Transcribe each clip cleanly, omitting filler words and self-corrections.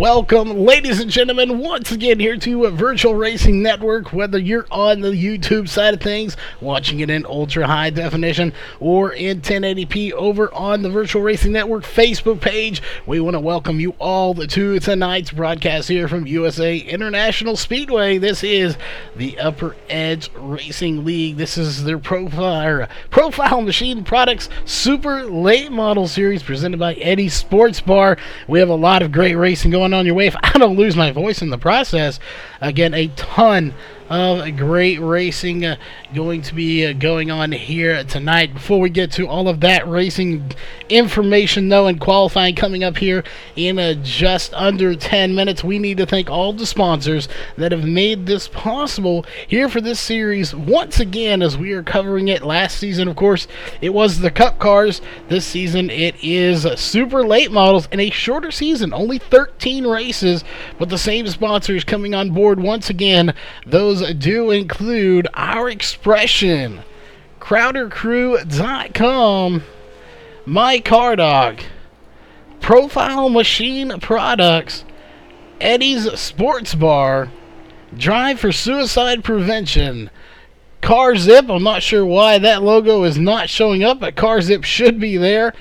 Welcome, ladies and gentlemen, once again here to Virtual Racing Network. Whether you're on the YouTube side of things, watching it in ultra high definition, or in 1080p over on the Virtual Racing Network Facebook page, we want to welcome you all to tonight's broadcast here from USA International Speedway. This is the Upper Edge Racing League. This is their Profile Machine Products Super Late Model Series presented by Eddie's Sports Bar. We have a lot of great racing going on your way. If I don't lose my voice in the process, again, a ton of great racing going to be going on here tonight. Before we get to all of that racing information, though, and qualifying coming up here in just under 10 minutes, we need to thank all the sponsors that have made this possible here for this series once again, as we are covering it. Last season, of course, it was the Cup cars. This season it is super late models and a shorter season, only 13 races, but the same sponsors coming on board once again. Those do include Our Expression, CrowderCrew.com, My Car Dog, Profile Machine Products, Eddie's Sports Bar, Drive for Suicide Prevention, CarZip. I'm not sure why that logo is not showing up, but CarZip should be there.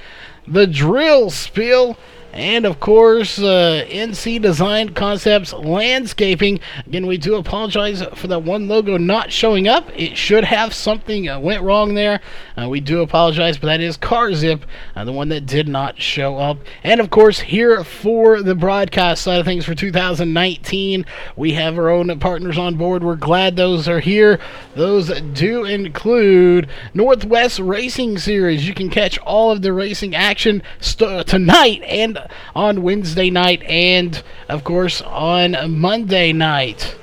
The Drill Spill, and of course, NC Design Concepts Landscaping. Again, we do apologize for that one logo not showing up. It should have something went wrong there. We do apologize, but that is CarZip, the one that did not show up. And of course, here for the broadcast side of things for 2019, we have our own partners on board. We're glad those are here. Those do include Northwest Racing Series. You can catch all of the racing action tonight and on Wednesday night, and of course on Monday night.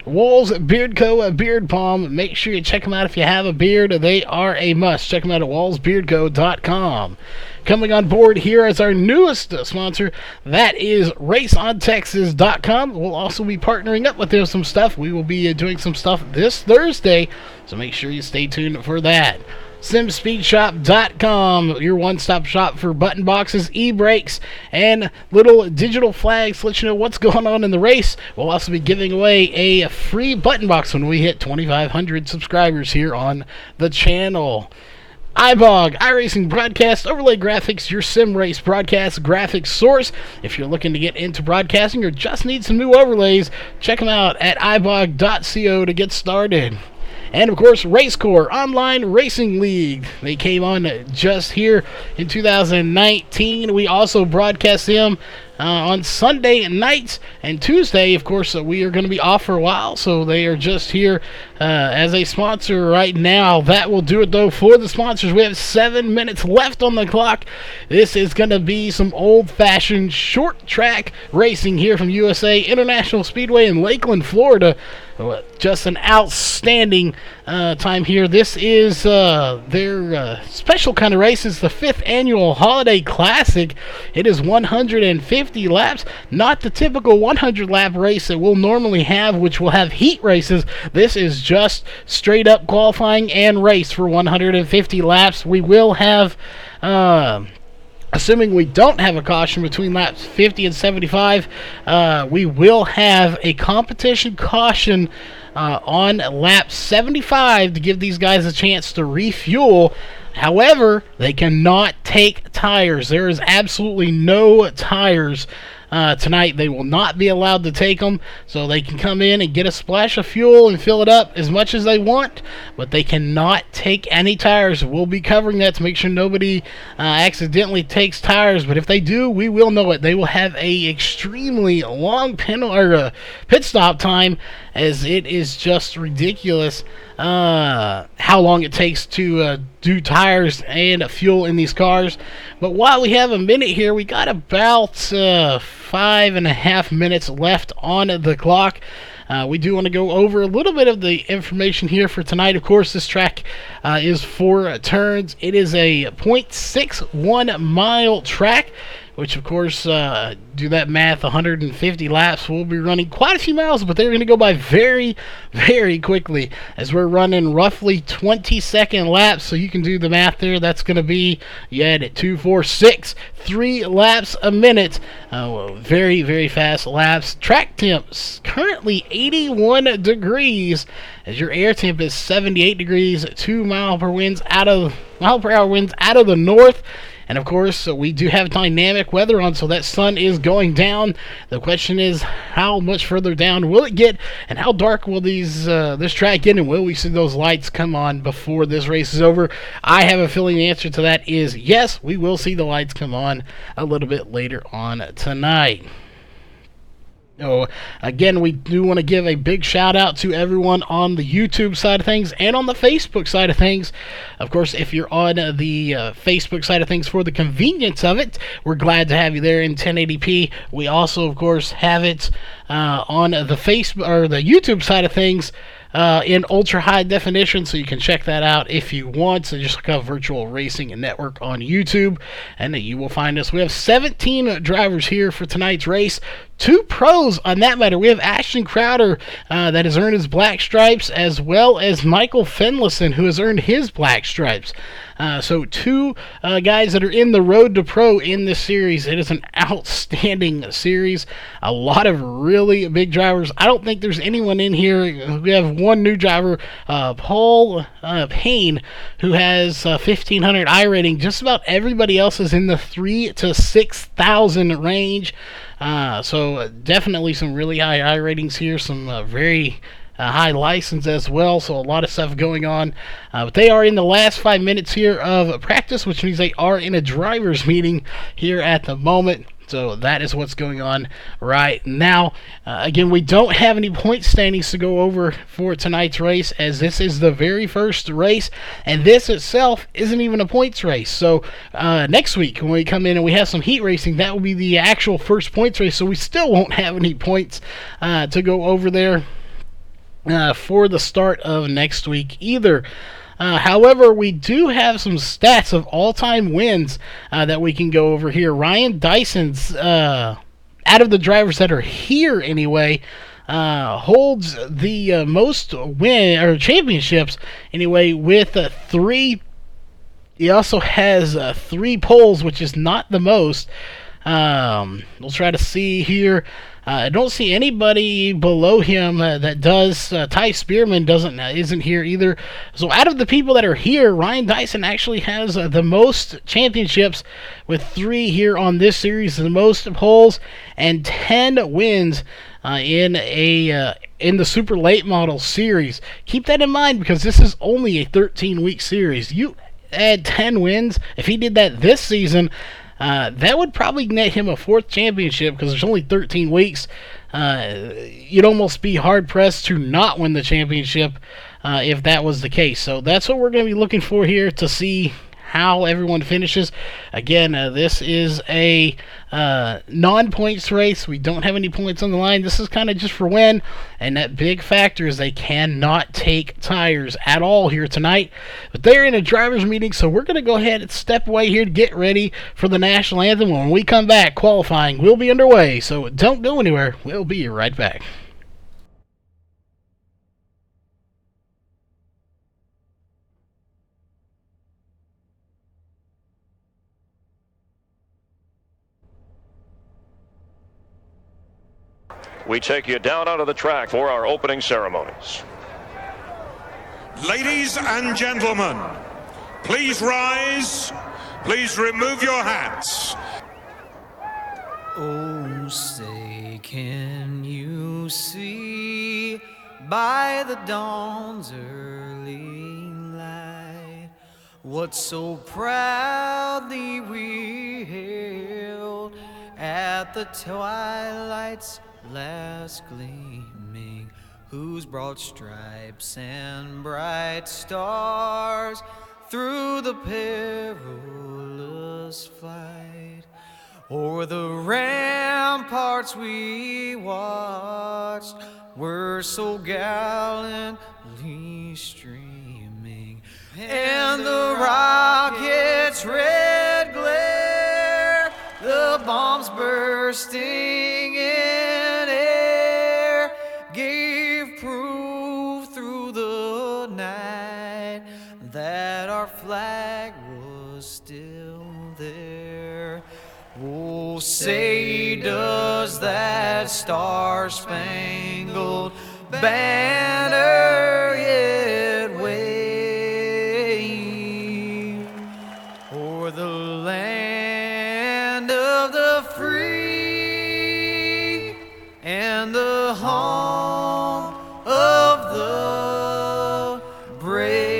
Walls Beard Co. Beard Balm. Make sure you check them out if you have a beard. They are a must. Check them out at wallsbeardco.com. Coming on board here as our newest sponsor, that is raceontexas.com. We'll also be partnering up with them some stuff. We will be doing some stuff this Thursday, so make sure you stay tuned for that. SimSpeedShop.com, your one-stop shop for button boxes, e-brakes, and little digital flags to let you know what's going on in the race. We'll also be giving away a free button box when we hit 2,500 subscribers here on the channel. iBog, iRacing Broadcast, Overlay Graphics, your sim race broadcast graphics source. If you're looking to get into broadcasting or just need some new overlays, check them out at ibog.co to get started. And of course, RaceCore Online Racing League. They came on just here in 2019. We also broadcast them on Sunday nights and Tuesday. Of course, we are going to be off for a while, so they are just here as a sponsor right now. That will do it, though, for the sponsors. We have 7 minutes left on the clock. This is going to be some old-fashioned short track racing here from USA International Speedway in Lakeland, Florida. Just an outstanding time here. This is their special kind of race. It's the 5th annual Holiday Classic. It is 150 laps, not the typical 100-lap race that we'll normally have, which will have heat races. This is just straight up qualifying and race for 150 laps. We will have, assuming we don't have a caution between laps 50 and 75, we will have a competition caution on lap 75 to give these guys a chance to refuel. However, they cannot take tires. There is absolutely no tires tonight. They will not be allowed to take them, so they can come in and get a splash of fuel and fill it up as much as they want, but they cannot take any tires. We'll be covering that to make sure nobody accidentally takes tires, but if they do, we will know it. They will have a extremely long pit stop time, as it is just ridiculous how long it takes to do tires and fuel in these cars. But while we have a minute here, we got about 5.5 minutes left on the clock. We do want to go over a little bit of the information here for tonight. Of course, this track is 4 turns. It is a .61 mile track. which of course, do that math, 150 laps. We'll be running quite a few miles, but they're going to go by very, very quickly as we're running roughly 20-second laps. So you can do the math there. That's going to be, you add it, 2, 4, 6, 3 laps a minute. Very, very fast laps. Track temps currently 81 degrees as your air temp is 78 degrees. 2 mile per hour winds out of the north. And of course, we do have dynamic weather on, so that sun is going down. The question is, how much further down will it get, and how dark will this track get, and will we see those lights come on before this race is over? I have a feeling the answer to that is yes, we will see the lights come on a little bit later on tonight. So, again, we do want to give a big shout out to everyone on the YouTube side of things and on the Facebook side of things. Of course, if you're on the Facebook side of things for the convenience of it, we're glad to have you there in 1080p. We also, of course, have it on the Facebook or the YouTube side of things in ultra high definition, so you can check that out if you want. So just look up Virtual Racing Network on YouTube, and you will find us. We have 17 drivers here for tonight's race. 2 pros on that matter. We have Ashton Crowder that has earned his black stripes, as well as Michael Finlayson, who has earned his black stripes. So 2 guys that are in the road to pro in this series. It is an outstanding series. A lot of really big drivers. I don't think there's anyone in here. We have one new driver, Paul Payne, who has 1,500 I rating. Just about everybody else is in the 3,000 to 6,000 range. So definitely some really high I ratings here. Some very high license as well, so a lot of stuff going on. But they are in the last 5 minutes here of practice, which means they are in a driver's meeting here at the moment. So that is what's going on right now. Again, we don't have any point standings to go over for tonight's race, as this is the very first race, and this itself isn't even a points race. So next week when we come in and we have some heat racing, that will be the actual first points race, so we still won't have any points to go over there for the start of next week either. However, we do have some stats of all-time wins that we can go over here. Ryan Dyson's, out of the drivers that are here anyway, holds the most championships anyway with 3. He also has 3 poles, which is not the most. We'll try to see here. I don't see anybody below him that does. Ty Spearman isn't here either. So out of the people that are here, Ryan Dyson actually has the most championships with 3 here on this series, the most poles, and 10 wins in the Super Late Model series. Keep that in mind, because this is only a 13-week series. You add 10 wins. If he did that this season, that would probably net him a 4th championship, because there's only 13 weeks. You'd almost be hard-pressed to not win the championship if that was the case. So that's what we're going to be looking for here, to see how everyone finishes. Again, this is a non-points race. We don't have any points on the line. This is kind of just for win, and that big factor is they cannot take tires at all here tonight. But they're in a driver's meeting, so we're going to go ahead and step away here to get ready for the national anthem. When we come back, qualifying will be underway, so don't go anywhere. We'll be right back. We take you down onto the track for our opening ceremonies. Ladies and gentlemen, please rise. Please remove your hats. Oh, say, can you see by the dawn's early light what so proudly we hailed at the twilight's last gleaming, whose broad stripes and bright stars through the perilous fight o'er the ramparts we watched were so gallantly streaming, and the rocket's red glare, the bombs bursting in air gave proof through the night that our flag was still there. Oh, say does that star-spangled banner yet wave o'er the land of the free and the home of the brave.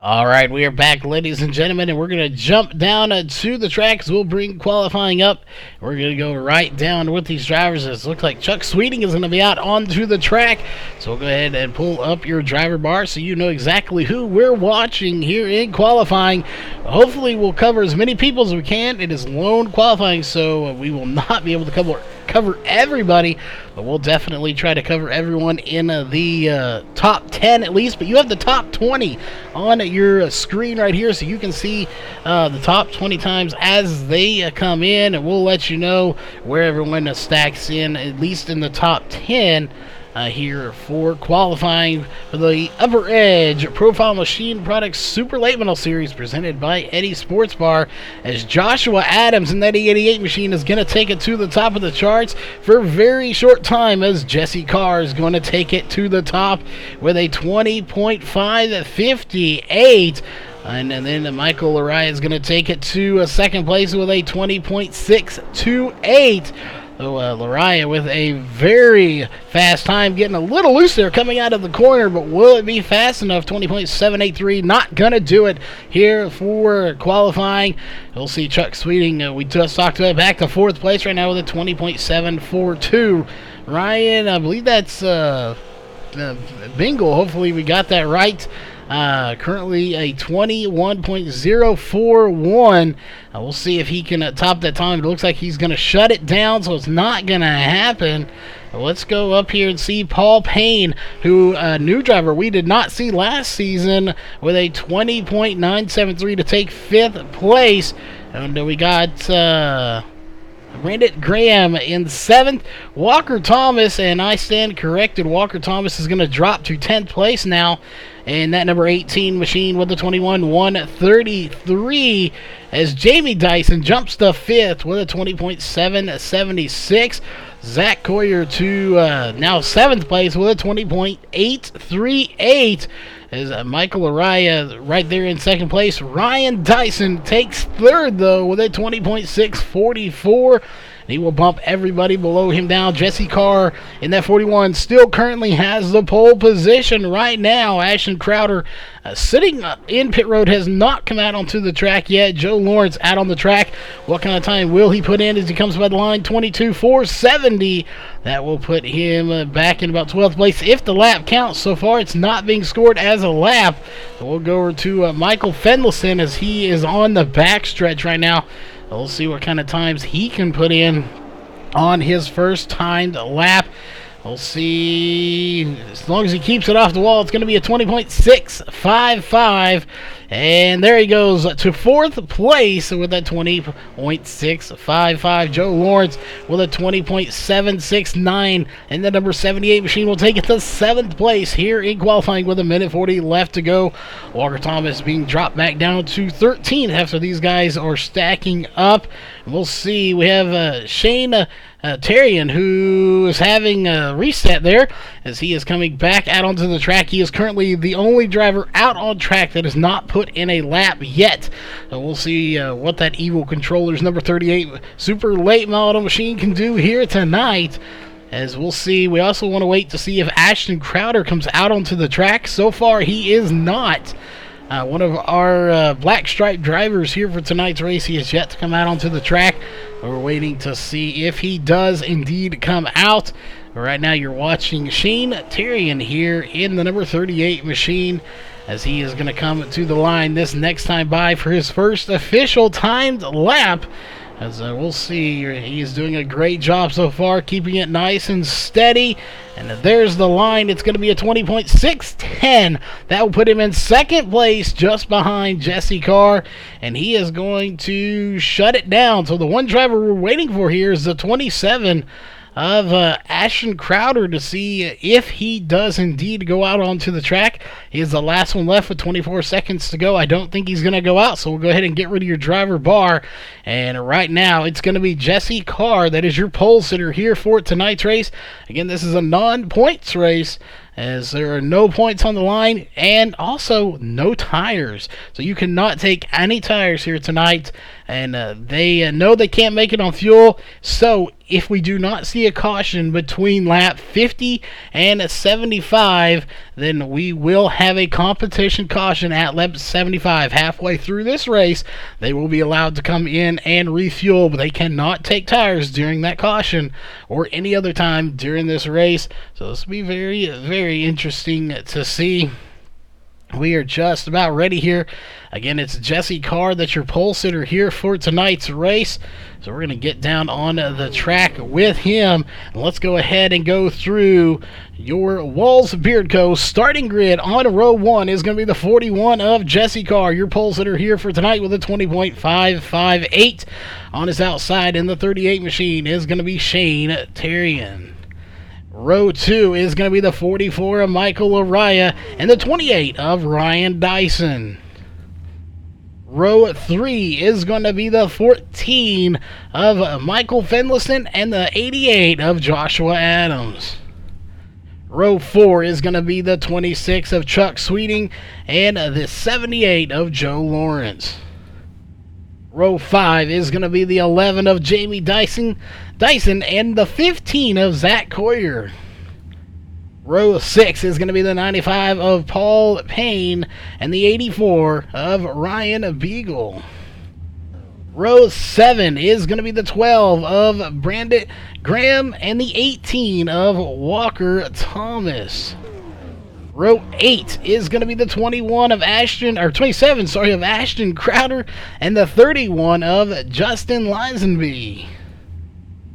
All right, we are back, ladies and gentlemen, and we're going to jump down to the track as we'll bring qualifying up. We're going to go right down with these drivers. It looks like Chuck Sweeting is going to be out onto the track, so we'll go ahead and pull up your driver bar so you know exactly who we're watching here in qualifying. Hopefully, we'll cover as many people as we can. It is lone qualifying, so we will not be able to cover everybody, but we'll definitely try to cover everyone in the top 10 at least. But you have the top 20 on your screen right here, so you can see the top 20 times as they come in, and we'll let you know where everyone stacks in, at least in the top 10 here for qualifying for the Upper Edge Profile Machine Products Super Late Model Series presented by Eddie Sports Bar, as Joshua Adams in that E88 machine is going to take it to the top of the charts for a very short time, as Jesse Carr is going to take it to the top with a 20.558. And then Michael Lariah is going to take it to second place with a 20.628. So Lariah with a very fast time, getting a little loose there coming out of the corner, but will it be fast enough? 20.783, not going to do it here for qualifying. We'll see Chuck Sweeting, we just talked about, back to fourth place right now with a 20.742. Ryan, I believe that's bingo. Hopefully we got that right. Currently a 21.041. We'll see if he can top that time. It looks like he's going to shut it down, so it's not going to happen. Let's go up here and see Paul Payne, who new driver we did not see last season, with a 20.973 to take fifth place. And we got Brandon Graham in seventh. Walker Thomas, and I stand corrected, Walker Thomas is going to drop to 10th place now. And that number 18 machine with the 21.133, as Jamie Dyson jumps to fifth with a 20.776. Zach Coyer to now seventh place with a 20.838. As Michael Araya right there in second place. Ryan Dyson takes third, though, with a 20.644. He will bump everybody below him down. Jesse Carr in that 41 still currently has the pole position right now. Ashton Crowder sitting in pit road, has not come out onto the track yet. Joe Lawrence out on the track. What kind of time will he put in as he comes by the line? 22.470. That will put him back in about 12th place if the lap counts. So far, it's not being scored as a lap. So we'll go over to Michael Fendelson as he is on the backstretch right now. We'll see what kind of times he can put in on his first timed lap. We'll see. As long as he keeps it off the wall, it's going to be a 20.655. And there he goes to fourth place with that 20.655. Joe Lawrence with a 20.769. And the number 78 machine will take it to seventh place here in qualifying with a minute 40 left to go. Walker Thomas being dropped back down to 13th after these guys are stacking up. We'll see. We have Shane Terrian, who is having a reset there as he is coming back out onto the track. He is currently the only driver out on track that is not put in a lap yet. So we'll see what that Evil Controllers number 38 super late model machine can do here tonight. As we'll see, we also want to wait to see if Ashton Crowder comes out onto the track. So far, he is not. One of our black stripe drivers here for tonight's race, he has yet to come out onto the track. We're waiting to see if he does indeed come out. Right now you're watching Shane Terrian here in the number 38 machine. as he is going to come to the line this next time by for his first official timed lap. As we'll see, he is doing a great job so far, keeping it nice and steady. And there's the line. It's going to be a 20.610. That will put him in second place, just behind Jesse Carr. And he is going to shut it down. So the one driver we're waiting for here is the 27 of Ashton Crowder, to see if he does indeed go out onto the track. He is the last one left with 24 seconds to go. I don't think he's going to go out, so we'll go ahead and get rid of your driver bar. And right now, it's going to be Jesse Carr that is your pole sitter here for tonight's race. Again, this is a non-points race, as there are no points on the line and also no tires. So you cannot take any tires here tonight, and they know they can't make it on fuel. So if we do not see a caution between lap 50 and 75, then we will have a competition caution at lap 75. Halfway through this race, they will be allowed to come in and refuel, but they cannot take tires during that caution or any other time during this race. So this will be very, very interesting to see. We are just about ready here. Again, it's Jesse Carr that's your pole sitter here for tonight's race. So we're going to get down on the track with him. And let's go ahead and go through your Walls Beard Co. starting grid. On row 1 is going to be the 41 of Jesse Carr, your pole sitter here for tonight, with a 20.558. On his outside in the 38 machine is going to be Shane Terrian. Row 2 is going to be the 44 of Michael Araya and the 28 of Ryan Dyson. Row 3 is going to be the 14 of Michael Finlayson and the 88 of Joshua Adams. Row 4 is going to be the 26 of Chuck Sweeting and the 78 of Joe Lawrence. Row 5 is going to be the 11 of Jamie Dyson and the 15 of Zach Coyer. Row 6 is going to be the 95 of Paul Payne and the 84 of Ryan Beagle. Row 7 is going to be the 12 of Brandon Graham and the 18 of Walker Thomas. Row 8 is going to be the 27 of Ashton Crowder and the 31 of Justin Lisenby.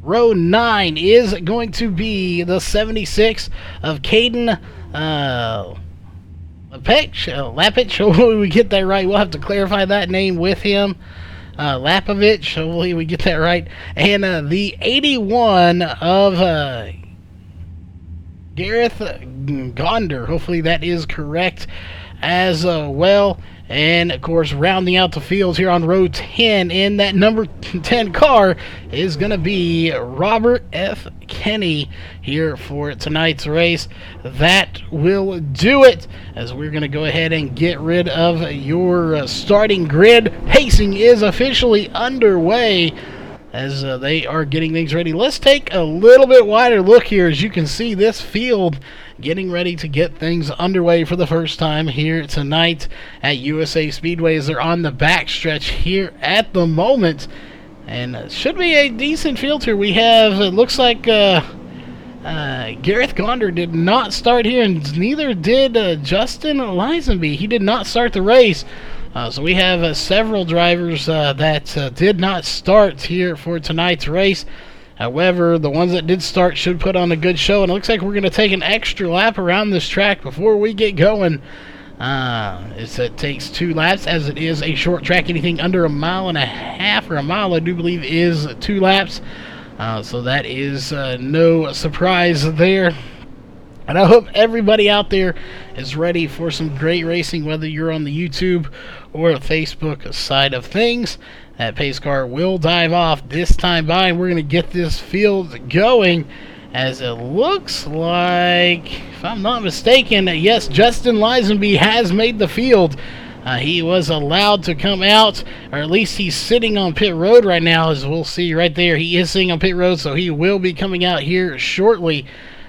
Row 9 is going to be the 76 of Caden Lapich. Hopefully we get that right. We'll have to clarify that name with him. Lapovich. Hopefully we get that right. And the 81 of Gareth Gonder. Hopefully that is correct as well. And, of course, rounding out the field here on row 10 in that number 10 car is going to be Robert F. Kenny here for tonight's race. That will do it, as we're going to go ahead and get rid of your starting grid. Pacing is officially underway as they are getting things ready. Let's take a little bit wider look here. As you can see, this field getting ready to get things underway for the first time here tonight at USA Speedway, as they're on the backstretch here at the moment. And it should be a decent field here. We have, it looks like Gareth Gonder did not start here, and neither did Justin Lisenby. He did not start the race. So we have several drivers that did not start here for tonight's race. However, the ones that did start should put on a good show, and it looks like we're going to take an extra lap around this track before we get going. It takes 2 laps, as it is a short track. Anything under a mile and a half or a mile, I do believe, is 2 laps. So that is no surprise there. And I hope everybody out there is ready for some great racing, whether you're on the YouTube or Facebook side of things. That pace car will dive off this time by, and we're going to get this field going, as it looks like, if I'm not mistaken, yes, Justin Lisenby has made the field. He was allowed to come out, or at least he's sitting on pit road right now, as we'll see right there. He is sitting on pit road, so he will be coming out here shortly,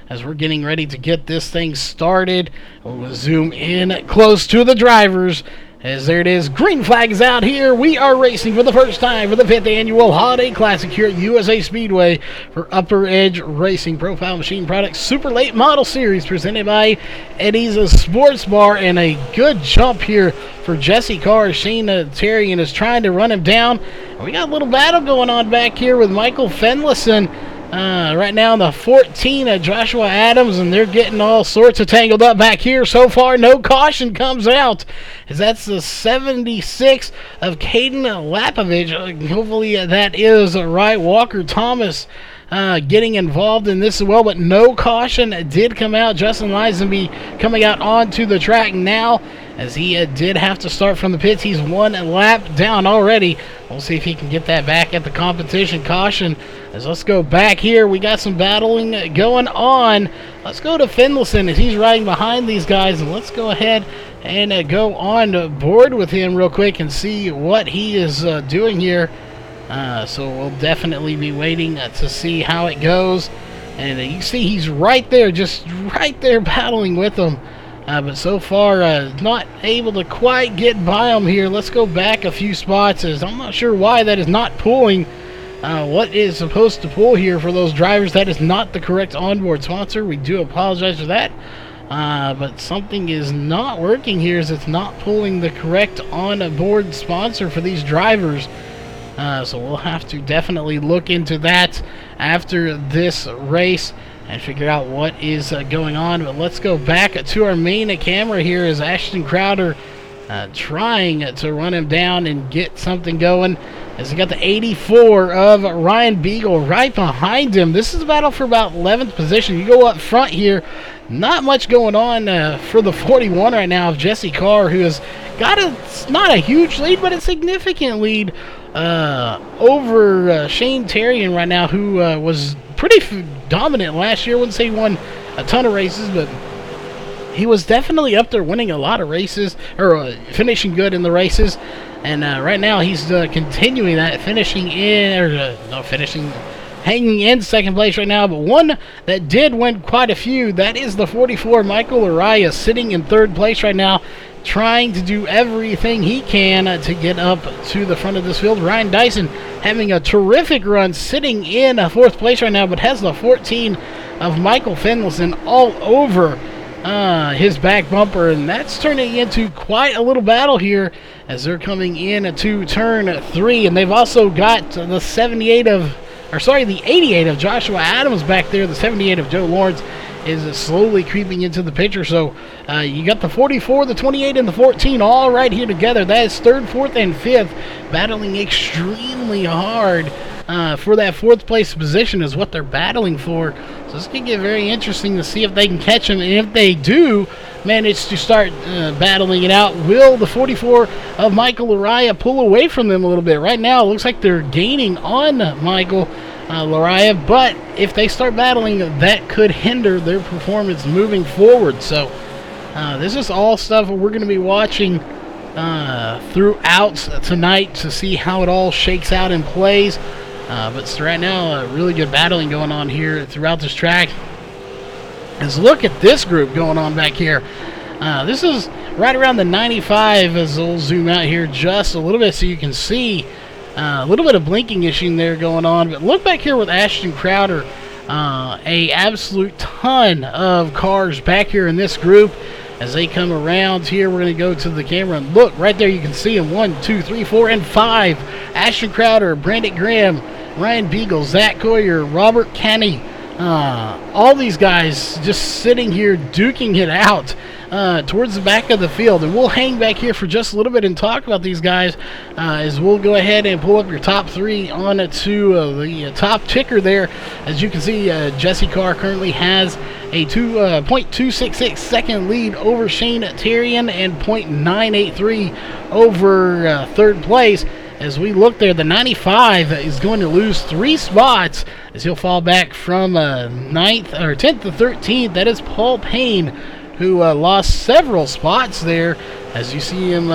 as we're getting ready to get this thing started. We'll zoom in close to the drivers As there it is, green flag is out here. We are racing for the first time for the 5th annual Holiday Classic here at USA Speedway for Upper Edge Racing Profile Machine Products Super Late Model Series presented by Eddie's Sports Bar. And a good jump here for Jesse Carr. Shane Terrian is trying to run him down. And we got a little battle going on back here with Michael Fenlison. Right now in the 14, Joshua Adams, and they're getting all sorts of tangled up back here. So far, no caution comes out, as that's the 76 of Caden Lapovich. Hopefully that is right. Walker Thomas getting involved in this as well, but no caution did come out. Justin Lisenby coming out onto the track now, as he did have to start from the pits. He's 1 lap down already. We'll see if he can get that back at the competition. Caution, as let's go back here. We got some battling going on. Let's go to Finlayson as he's riding behind these guys, and let's go ahead and go on board with him real quick and see what he is doing here. So we'll definitely be waiting to see how it goes. And you see he's right there, just right there battling with them. But so far, not able to quite get by him here. Let's go back a few spots, as I'm not sure why that is not pulling what is supposed to pull here for those drivers. That is not the correct onboard sponsor. We do apologize for that. But something is not working here, as it's not pulling the correct onboard sponsor for these drivers. So we'll have to definitely look into that after this race and figure out what is going on. But let's go back to our main camera here, as Ashton Crowder trying to run him down and get something going, as he got the 84 of Ryan Beagle right behind him. This is a battle for about 11th position. You go up front here, not much going on for the 41 right now of Jesse Carr, who has got not a huge lead, but a significant lead over Shane Terrian right now, who was pretty dominant last year. I wouldn't say he won a ton of races, but he was definitely up there winning a lot of races, or finishing good in the races. And right now he's continuing that, hanging in second place right now. But one that did win quite a few, that is the 44, Michael Araya, sitting in third place right now, trying to do everything he can to get up to the front of this field. Ryan Dyson having a terrific run, sitting in fourth place right now, but has the 14 of Michael Finlayson all over his back bumper, and that's turning into quite a little battle here as they're coming in to turn 3. And they've also got the 88 of Joshua Adams back there. The 78 of Joe Lawrence is slowly creeping into the picture. So you got the 44, the 28, and the 14 all right here together. That is 3rd, 4th, and 5th, battling extremely hard for that 4th place position is what they're battling for. So this could get very interesting to see if they can catch them. And if they do manage to start battling it out, will the 44 of Michael Araya pull away from them a little bit? Right now it looks like they're gaining on Michael Araya, but if they start battling, that could hinder their performance moving forward. So this is all stuff we're going to be watching throughout tonight to see how it all shakes out and plays. But right now, really good battling going on here throughout this track. Let's look at this group going on back here. This is right around the 95, as we'll zoom out here just a little bit so you can see a little bit of blinking issue there going on. But look back here with Ashton Crowder. A absolute ton of cars back here in this group. As they come around here, we're going to go to the camera and look right there. You can see them 1, 2, 3, 4, and 5. Ashton Crowder, Brandon Graham, Ryan Beagle, Zach Coyer, Robert Kenny. All these guys just sitting here duking it out towards the back of the field. And we'll hang back here for just a little bit and talk about these guys as we'll go ahead and pull up your top 3 on to the top ticker there. As you can see, Jesse Carr currently has a 0.266 second lead over Shane Terrian and 0.983 over 3rd place. As we look there, the 95 is going to lose 3 spots as he'll fall back from 10th to 13th. That is Paul Payne, who lost several spots there. As you see him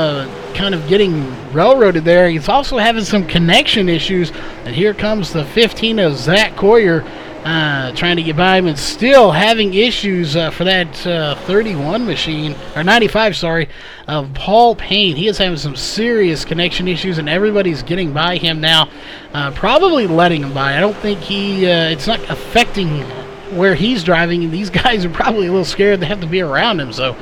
kind of getting railroaded there. He's also having some connection issues. And here comes the 15 of Zach Coyer. trying to get by him, and still having issues for that 31 machine, or 95, sorry, of Paul Payne. He is having some serious connection issues, and everybody's getting by him now, probably letting him by. I don't think it's not affecting where he's driving, and these guys are probably a little scared they have to be around him, so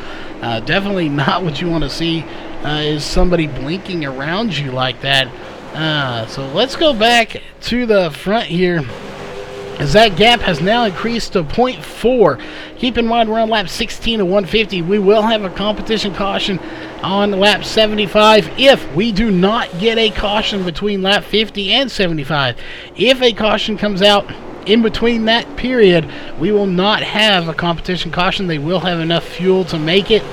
definitely not what you want to see is somebody blinking around you like that. So let's go back to the front here, as that gap has now increased to 0.4. Keep in mind we're on lap 16 of 150. We will have a competition caution on lap 75 if we do not get a caution between lap 50 and 75. If a caution comes out in between that period, we will not have a competition caution. They will have enough fuel to make it.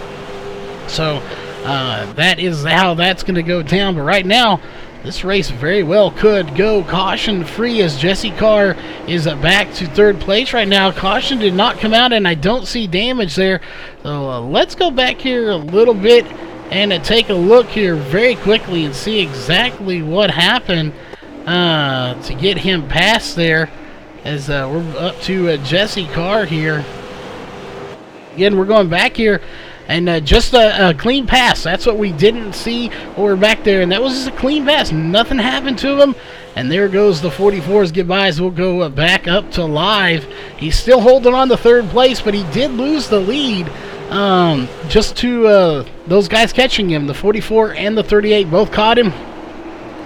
So that is how that's going to go down. But right now, this race very well could go caution-free, as Jesse Carr is back to third place right now. Caution did not come out, and I don't see damage there. So let's go back here a little bit and take a look here very quickly and see exactly what happened to get him past there, as we're up to Jesse Carr here. Again, we're going back here. And just a clean pass. That's what we didn't see when we were back there. And that was just a clean pass. Nothing happened to him. And there goes the 44's goodbyes. We'll go back up to live. He's still holding on to third place, but he did lose the lead just to those guys catching him. The 44 and the 38 both caught him.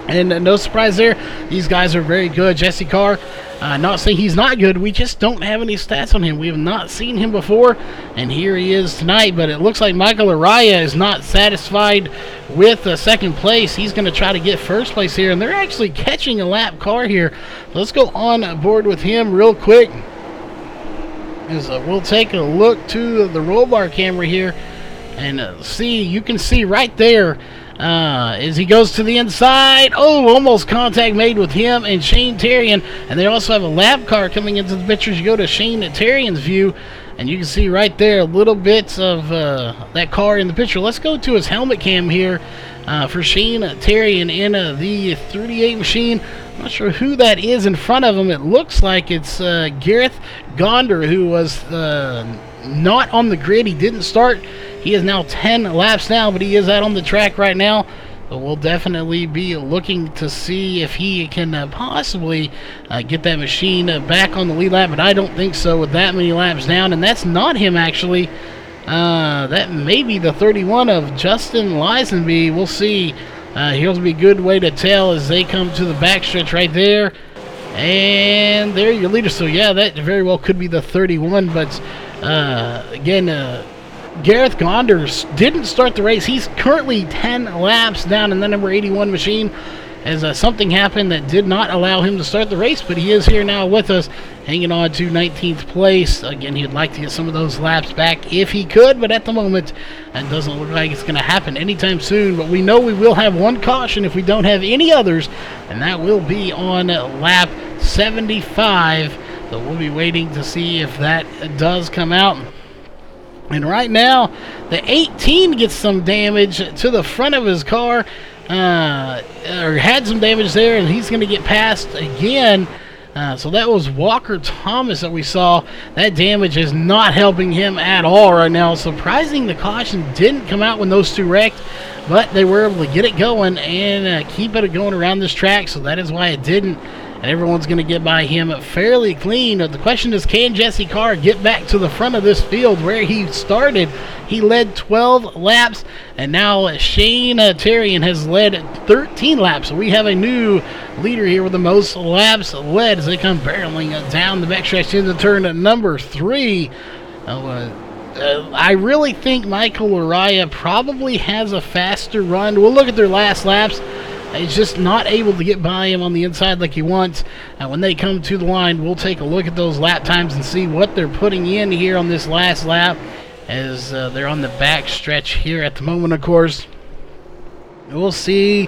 And no surprise there. These guys are very good. Jesse Carr, not saying he's not good. We just don't have any stats on him. We have not seen him before, and here he is tonight. But it looks like Michael Araya is not satisfied with second place. He's going to try to get first place here, and they're actually catching a lap car here. Let's go on board with him real quick, as we'll take a look to the roll bar camera here and see. You can see right there as he goes to the inside. Oh, almost contact made with him and Shane Terrian. And they also have a lap car coming into the pictures. You go to Shane Terrian's view, and you can see right there a little bit of that car in the picture. Let's go to his helmet cam here for Shane Terrian in the 38 machine. I'm not sure who that is in front of him. It looks like it's Gareth Gonder, who was not on the grid. He didn't start. He is now 10 laps now, but he is out on the track right now. So we'll definitely be looking to see if he can possibly get that machine back on the lead lap, but I don't think so with that many laps down. And that's not him, actually. That may be the 31 of Justin Lisenby. We'll see. Here'll be a good way to tell as they come to the backstretch right there. And there your leader. So, yeah, that very well could be the 31. But, again, Gareth Gonders didn't start the race. He's currently 10 laps down in the number 81 machine, as something happened that did not allow him to start the race, but he is here now with us, hanging on to 19th place. Again, he'd like to get some of those laps back if he could, but at the moment, it doesn't look like it's going to happen anytime soon. But we know we will have one caution if we don't have any others, and that will be on lap 75. So we'll be waiting to see if that does come out. And right now, the 18 gets some damage to the front of his car, or had some damage there, and he's going to get passed again. So that was Walker Thomas that we saw. That damage is not helping him at all right now. Surprising the caution didn't come out when those two wrecked, but they were able to get it going and keep it going around this track, so that is why it didn't. And everyone's going to get by him fairly clean. The question is, can Jesse Carr get back to the front of this field where he started? He led 12 laps, and now Shane Terrian has led 13 laps. So we have a new leader here with the most laps led as they come barreling down the backstretch into turn number 3. I really think Michael Araya probably has a faster run. We'll look at their last laps. He's just not able to get by him on the inside like he wants. And when they come to the line, we'll take a look at those lap times and see what they're putting in here on this last lap, as they're on the back stretch here at the moment, of course. We'll see.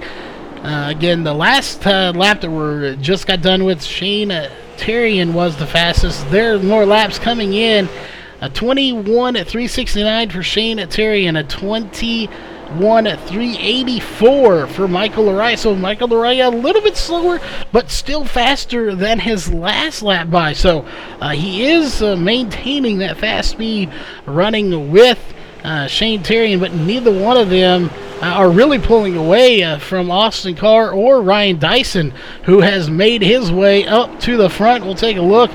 Again, the last lap that we just got done with, Shane Terrian was the fastest. There are more laps coming in. A 21 at 369 for Shane Terrian, a 20 1:384 for Michael Laraya. So Michael Laraya a little bit slower, but still faster than his last lap by. So he is maintaining that fast speed, running with Shane Terrian, but neither one of them are really pulling away from Austin Carr or Ryan Dyson, who has made his way up to the front. We'll take a look.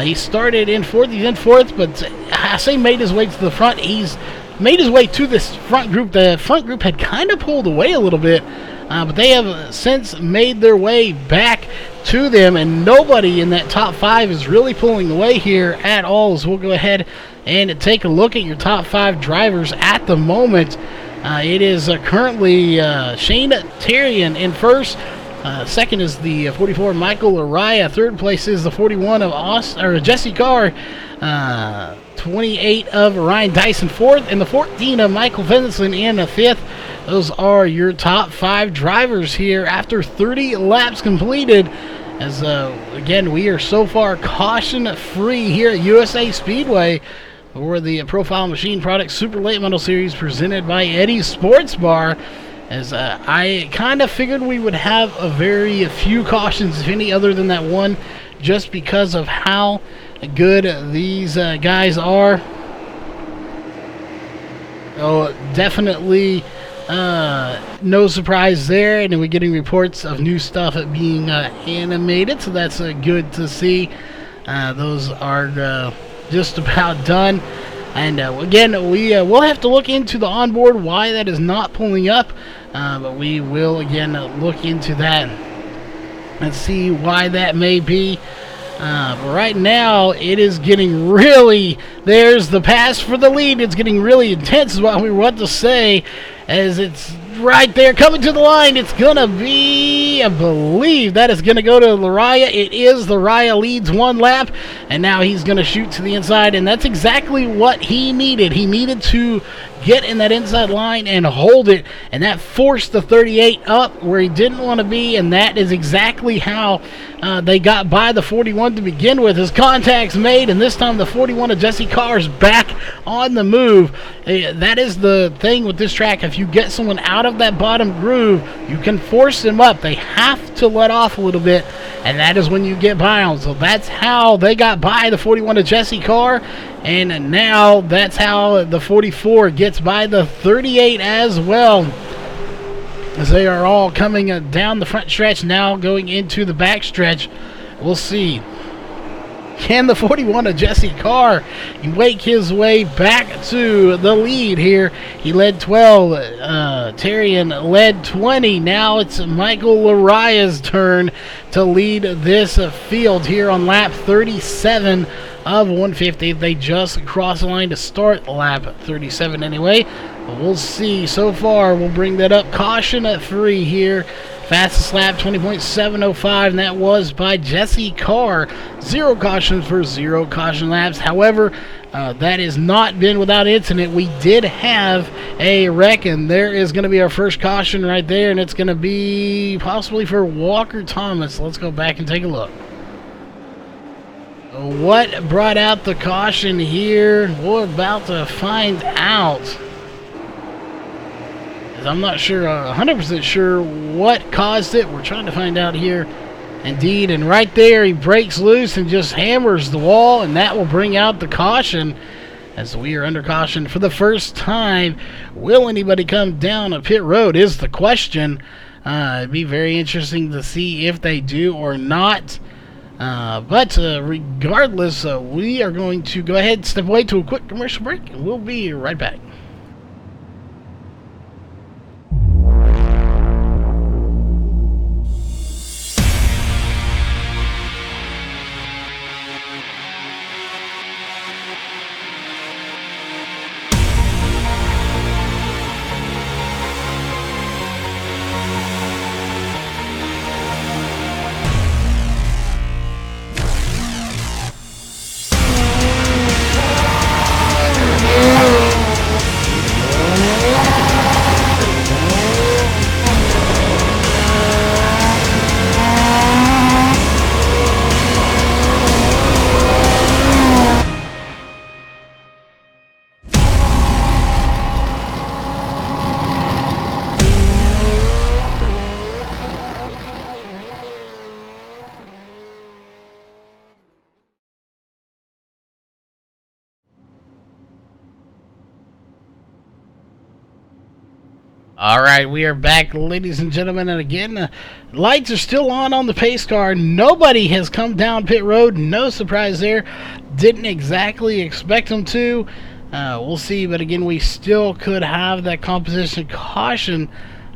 He started in fourth. He's in fourth, but I say made his way to the front. He's made his way to this front group. The front group had kind of pulled away a little bit, but they have since made their way back to them, and nobody in that top 5 is really pulling away here at all. So we'll go ahead and take a look at your top 5 drivers at the moment. It is currently Shane Terrian in first. Second is the 44 Michael Laraya. Third place is the 41 of Jesse Carr. 28 of Ryan Dyson fourth, and the 14 of Michael Fenson in the fifth. Those are your top 5 drivers here after 30 laps completed. As again, we are so far caution free here at USA Speedway for the Profile Machine Products Super Late Model Series presented by Eddie's Sports Bar. As I kind of figured we would have a very few cautions, if any, other than that one, just because of how good these guys are. Oh, definitely no surprise there. And then we're getting reports of new stuff being animated, so that's good to see. Those are just about done. And again, we will have to look into the onboard, why that is not pulling up. But we will, again, look into that and see why that may be. But right now, it is getting really, there's the pass for the lead. It's getting really intense is what we want to say, as it's right there coming to the line. It's going to be, I believe that is going to go to Laraya. It is. Laraya leads 1 lap, and now he's going to shoot to the inside, and that's exactly what he needed. He needed to get in that inside line and hold it, and that forced the 38 up where he didn't want to be, and that is exactly how they got by the 41 to begin with. His contacts made, and this time the 41 of Jesse Carr is back on the move. That is the thing with this track. If you get someone out of that bottom groove, you can force them up. They have to let off a little bit, and that is when you get by them. So that's how they got by the 41 of Jesse Carr, and now that's how the 44 gets by the 38 as well, as they are all coming down the front stretch, now going into the back stretch. We'll see. Can the 41 of Jesse Carr make his way back to the lead here? He led 12. Terrian led 20. Now it's Michael Laraya's turn to lead this field here on lap 37 of 150. They just crossed the line to start lap 37 anyway. But we'll see. So far, we'll bring that up. Caution at 3 here. Fastest lap, 20.705, and that was by Jesse Carr. 0 cautions for 0 caution laps. However, that has not been without incident. We did have a wreck, and there is going to be our first caution right there, and it's going to be possibly for Walker Thomas. Let's go back and take a look. What brought out the caution here? We're about to find out. I'm not sure, 100% sure what caused it. We're trying to find out here. Indeed, and right there he breaks loose and just hammers the wall, and that will bring out the caution, as we are under caution for the first time. Will anybody come down a pit road is the question. It'd be very interesting to see if they do or not. But regardless, we are going to go ahead and step away to a quick commercial break, and we'll be right back. All right, we are back, ladies and gentlemen, and again, lights are still on the pace car. Nobody has come down pit road. No surprise there. Didn't exactly expect them to. We'll see, but again, we still could have that competition caution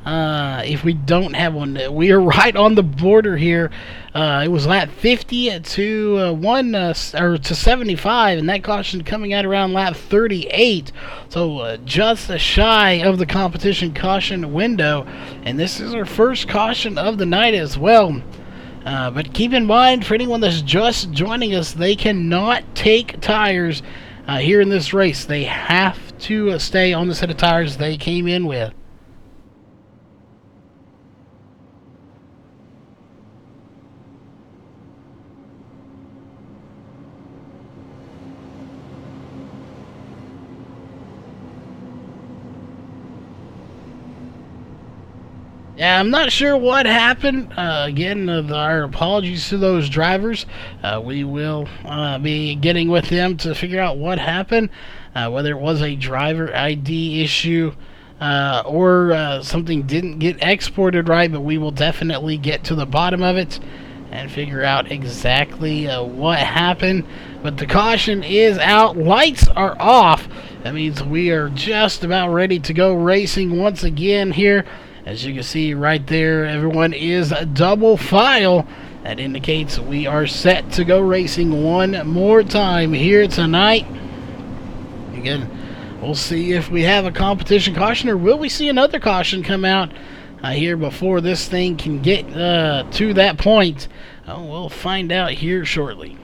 if we don't have one. We are right on the border here. It was lap 50 to 75, and that caution coming out around lap 38. So just shy of the competition caution window, and this is our first caution of the night as well. But keep in mind, for anyone that's just joining us, they cannot take tires here in this race. They have to stay on the set of tires they came in with. Yeah, I'm not sure what happened. Again, our apologies to those drivers. We will be getting with them to figure out what happened, whether it was a driver ID issue or something didn't get exported right, but we will definitely get to the bottom of it and figure out exactly what happened. But the caution is out. Lights are off. That means we are just about ready to go racing once again here. As you can see right there, everyone is double file. That indicates we are set to go racing one more time here tonight. Again, we'll see if we have a competition caution, or will we see another caution come out here before this thing can get to that point. We'll find out here shortly.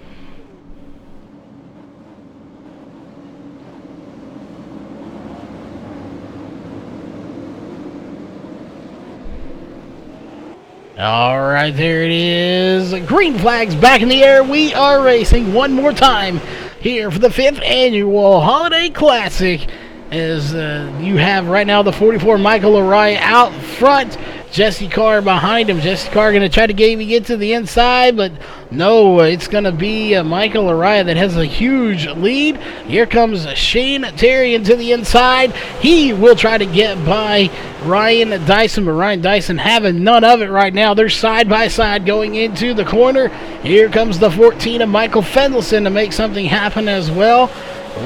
Alright, there it is. Green flags back in the air. We are racing one more time here for the 5th annual Holiday Classic. As you have right now the 44 Michael Araya out front. Jesse Carr behind him. Jesse Carr going to try to get to the inside, but no, it's going to be Michael Araya that has a huge lead. Here comes Shane Terry into the inside. He will try to get by Ryan Dyson, but Ryan Dyson having none of it right now. They're side by side going into the corner. Here comes the 14 of Michael Fendelson to make something happen as well.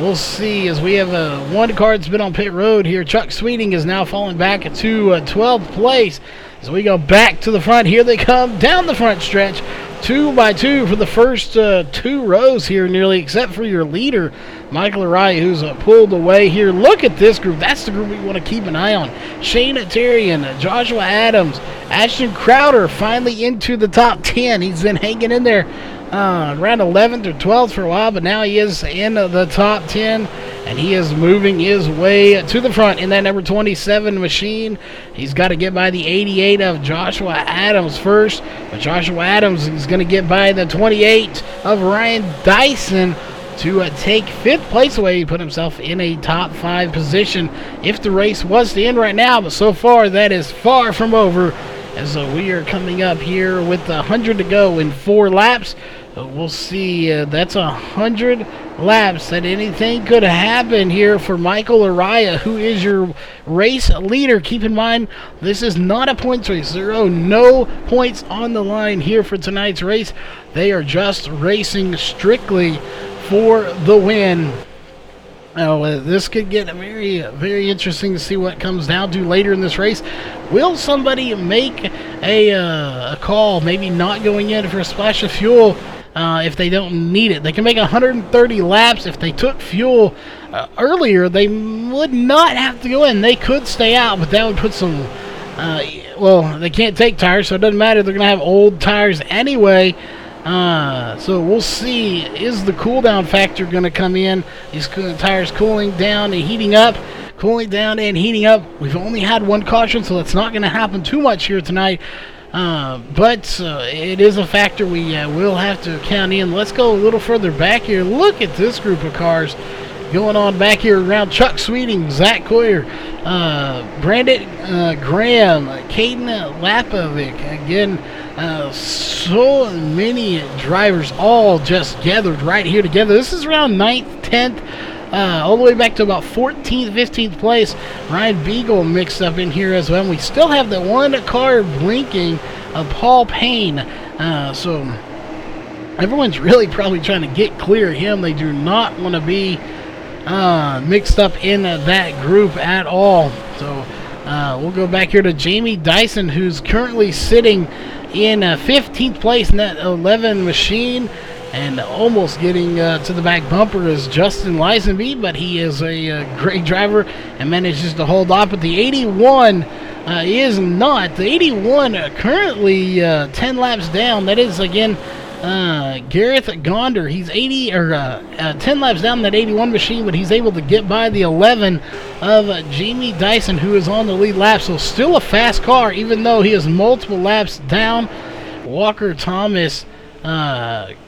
We'll see as we have one car that's been on pit road here. Chuck Sweeting is now falling back to 12th place. As we go back to the front, here they come down the front stretch, 2 by 2 for the first 2 rows here nearly, except for your leader, Michael Araya, who's pulled away here. Look at this group. That's the group we want to keep an eye on. Shane Terry and Joshua Adams. Ashton Crowder finally into the top 10. He's been hanging in there around 11th or 12th for a while, but now he is in the top 10, and he is moving his way to the front in that number 27 machine. He's got to get by the 88 of Joshua Adams first, but Joshua Adams is going to get by the 28 of Ryan Dyson to take 5th place away. He put himself in a top 5 position if the race was to end right now, but so far that is far from over, as we are coming up here with 100 to go in 4 laps. We'll see. That's 100 laps that anything could happen here for Michael Araya, who is your race leader. Keep in mind, this is not a points race. There are no points on the line here for tonight's race. They are just racing strictly for the win. Now, this could get very, very interesting to see what comes down to later in this race. Will somebody make a call, maybe not going in for a splash of fuel if they don't need it? They can make 130 laps. If they took fuel earlier, they would not have to go in. They could stay out, but that would put some... well, they can't take tires, so it doesn't matter. They're going to have old tires anyway. So we'll see, is the cooldown factor going to come in? These tires cooling down and heating up, cooling down and heating up. We've only had one caution, so that's not going to happen too much here tonight. But it is a factor we will have to count in. Let's go a little further back here. Look at this group of cars going on back here around Chuck Sweeting, Zach Coyer, Brandon Graham, Caden Lapovic. Again, so many drivers all just gathered right here together. This is around 9th, 10th all the way back to about 14th, 15th place. Ryan Beagle mixed up in here as well. And we still have the one car blinking of Paul Payne. So everyone's really probably trying to get clear of him. They do not want to be mixed up in that group at all. So we'll go back here to Jamie Dyson, who's currently sitting in 15th place in that 11 machine, and almost getting to the back bumper is Justin Lisenby, but he is a great driver and manages to hold off. But the 81 is not. The 81 currently 10 laps down. That is, again, Gareth Gonder. He's 10 laps down that 81 machine, but he's able to get by the 11 of Jamie Dyson, who is on the lead lap. So still a fast car, even though he is multiple laps down. Walker Thomas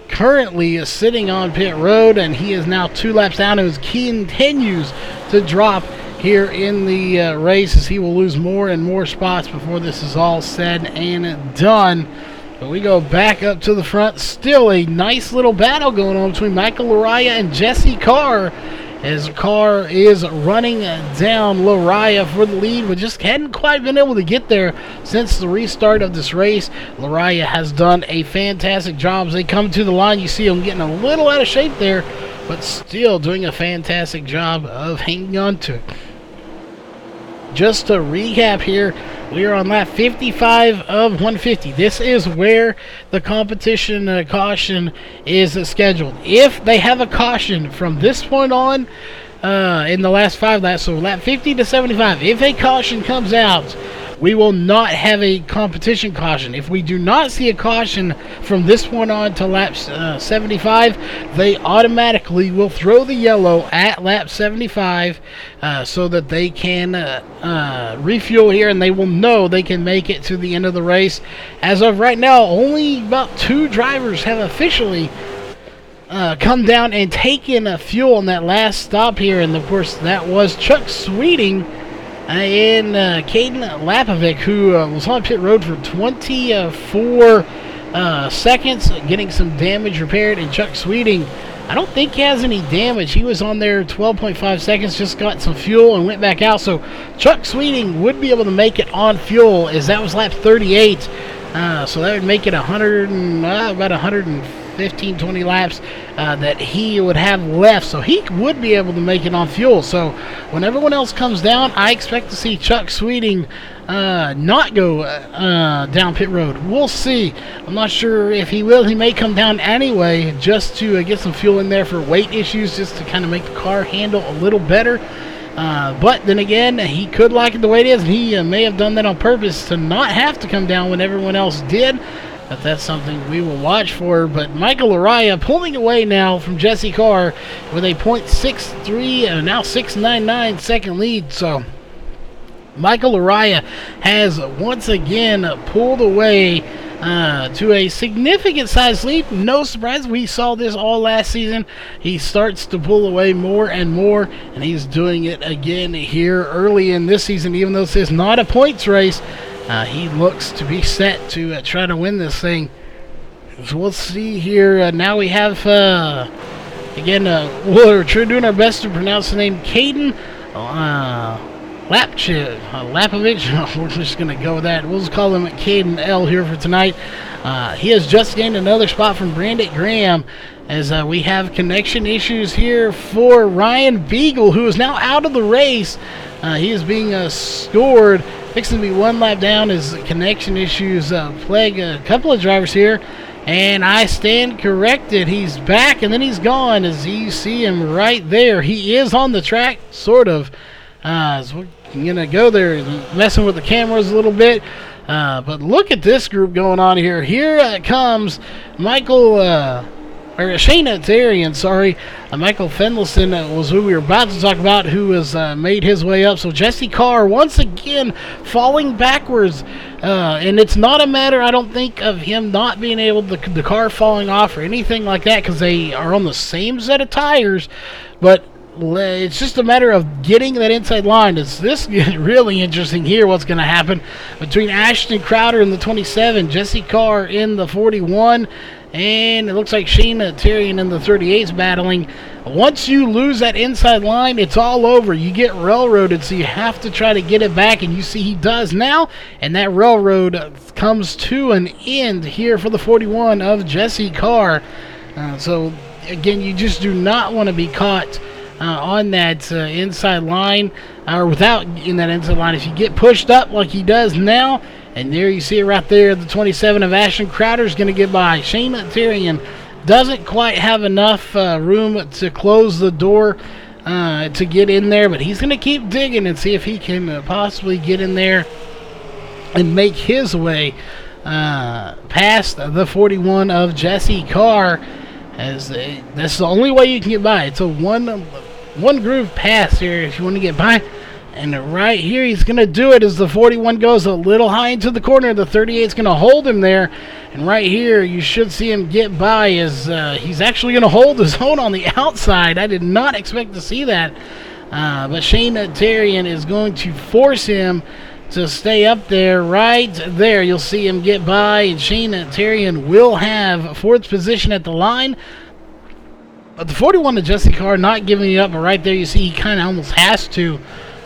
currently is sitting on pit road, and he is now 2 laps down, and he continues to drop here in the race, as he will lose more and more spots before this is all said and done. But we go back up to the front. Still a nice little battle going on between Michael Lariah and Jesse Carr, as Carr is running down Lariah for the lead, but just hadn't quite been able to get there since the restart of this race. Lariah has done a fantastic job as they come to the line. You see him getting a little out of shape there, but still doing a fantastic job of hanging on to it. Just to recap here, we are on lap 55 of 150. This is where the competition caution is scheduled. If they have a caution from this point on in the last 5 laps, so lap 50 to 75, if a caution comes out, we will not have a competition caution. If we do not see a caution from this point on to lap 75, they automatically will throw the yellow at lap 75 so that they can refuel here, and they will know they can make it to the end of the race. As of right now, only about 2 drivers have officially come down and taken fuel on that last stop here, and of course that was Chuck Sweeting and Caden Lapovic, who was on pit road for 24 seconds, getting some damage repaired. And Chuck Sweeting, I don't think he has any damage. He was on there 12.5 seconds, just got some fuel and went back out. So Chuck Sweeting would be able to make it on fuel, as that was lap 38. So that would make it about 115, 20 laps that he would have left. So he would be able to make it on fuel. So when everyone else comes down, I expect to see Chuck Sweeting not go down pit road. We'll see. I'm not sure if he will. He may come down anyway, just to get some fuel in there for weight issues, just to kind of make the car handle a little better. But then again, he could like it the way it is. He may have done that on purpose to not have to come down when everyone else did. But that's something we will watch for. But Michael Lariah pulling away now from Jesse Carr with a .63, now 6.99 second lead. So Michael Lariah has once again pulled away to a significant size lead. No surprise, we saw this all last season. He starts to pull away more and more, and he's doing it again here early in this season. Even though this is not a points race, he looks to be set to try to win this thing. So we'll see here. Now we have, again, we're doing our best to pronounce the name Caden Lapovic. We're just going to go with that. We'll just call him Caden L here for tonight. He has just gained another spot from Brandon Graham, as we have connection issues here for Ryan Beagle, who is now out of the race. He is being scored, fixing to be 1 lap down, as connection issues plague a couple of drivers here. And I stand corrected. He's back, and then he's gone, as you see him right there. He is on the track, sort of. So we're going to go there, messing with the cameras a little bit. But look at this group going on here. Here comes Shane Tarian, Michael Fendelson was who we were about to talk about, who has made his way up. So Jesse Carr once again falling backwards, and it's not a matter, I don't think, of him not being able to, the car falling off or anything like that, because they are on the same set of tires, but it's just a matter of getting that inside line. It's this really interesting here, what's going to happen between Ashton Crowder in the 27, Jesse Carr in the 41, And it looks like Shane Tyrion and the 38's battling. Once you lose that inside line, it's all over. You get railroaded, so you have to try to get it back, and you see he does now. And that railroad comes to an end here for the 41 of Jesse Carr. So, again, you just do not want to be caught on that inside line, or without in that inside line. If you get pushed up like he does now, and there you see it right there, the 27 of Ashton Crowder is going to get by. Shane Tyrion doesn't quite have enough room to close the door to get in there, but he's going to keep digging and see if he can possibly get in there and make his way past the 41 of Jesse Carr. As that's the only way you can get by. It's a one groove pass here if you want to get by. And right here, he's going to do it as the 41 goes a little high into the corner. The 38 is going to hold him there. And right here, you should see him get by as he's actually going to hold his own on the outside. I did not expect to see that. But Shane Tyrion is going to force him to stay up there. Right there, you'll see him get by. And Shane Tyrion will have fourth position at the line. But the 41 to Jesse Carr not giving it up. But right there, you see he kind of almost has to.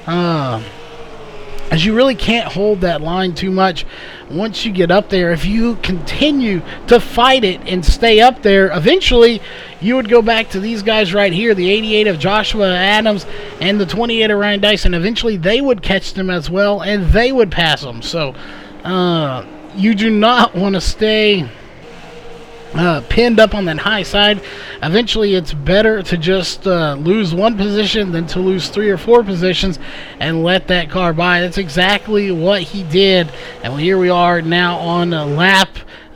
As you really can't hold that line too much once you get up there. If you continue to fight it and stay up there, eventually you would go back to these guys right here, the 88 of Joshua Adams and the 28 of Ryan Dyson. Eventually they would catch them as well, and they would pass them. So you do not want to stay pinned up on that high side. Eventually it's better to just lose one position than to lose 3 or 4 positions and let that car by. That's exactly what he did. And here we are now on lap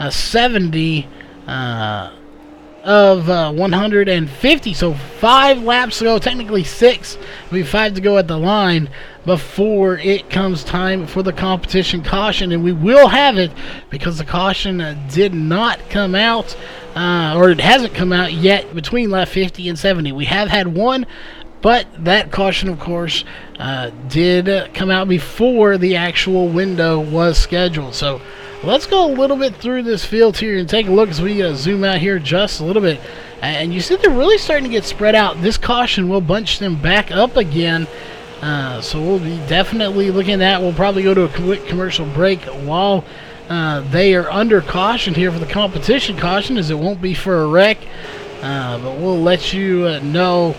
70 of 150. So 5 laps to go, technically 6. There'll be 5 to go at the line before it comes time for the competition caution, and we will have it because the caution did not come out, or it hasn't come out yet between lap 50 and 70. We have had one, but that caution, of course, did come out before the actual window was scheduled. So let's go a little bit through this field here and take a look as we zoom out here just a little bit. And you see they're really starting to get spread out. This caution will bunch them back up again. So we'll be definitely looking at that. We'll probably go to a quick commercial break while they are under caution here for the competition caution, as it won't be for a wreck. But we'll let you know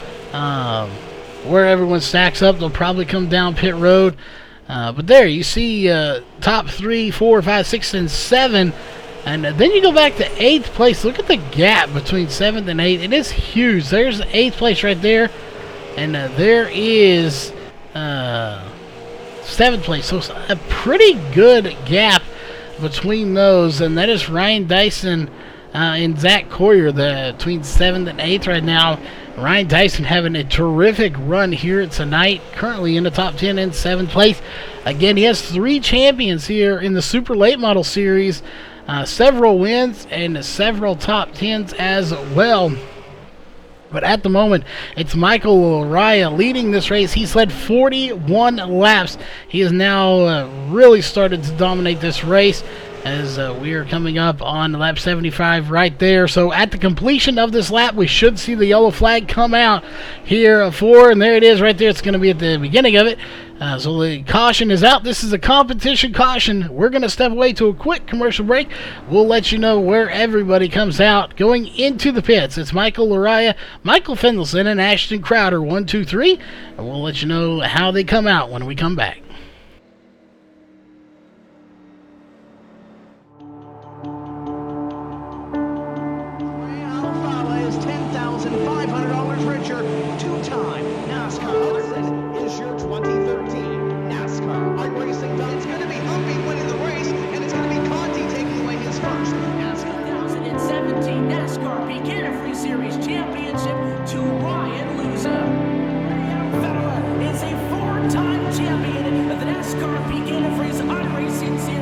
where everyone stacks up. They'll probably come down pit road. But there you see top 3, 4, 5, 6, and 7. And then you go back to 8th place. Look at the gap between 7th and 8th. It is huge. There's the 8th place right there. And there is 7th place. So it's a pretty good gap between those. And that is Ryan Dyson and Zach Coyer between 7th and 8th right now. Ryan Dyson having a terrific run here tonight, currently in the top 10 in 7th place. Again, he has 3 champions here in the Super Late Model Series, several wins and several top 10s as well. But at the moment, it's Michael Araya leading this race. He's led 41 laps. He has now really started to dominate this race, as we are coming up on lap 75 right there. So at the completion of this lap, we should see the yellow flag come out here for, and there it is right there. It's going to be at the beginning of it. So the caution is out. This is a competition caution. We're going to step away to a quick commercial break. We'll let you know where everybody comes out going into the pits. It's Michael Araya, Michael Fendelson, and Ashton Crowder, 1, 2, 3. And we'll let you know how they come out when we come back. $10,500 richer, 2-time NASCAR. This is your 2013 NASCAR iRacing. It's going to be Humpy winning the race, and it's going to be Conti taking away his first NASCAR 2017 NASCAR Beginner Free Series Championship to Ryan Luza. Federer is a 4-time champion of the NASCAR Beginner Free iRacing Series.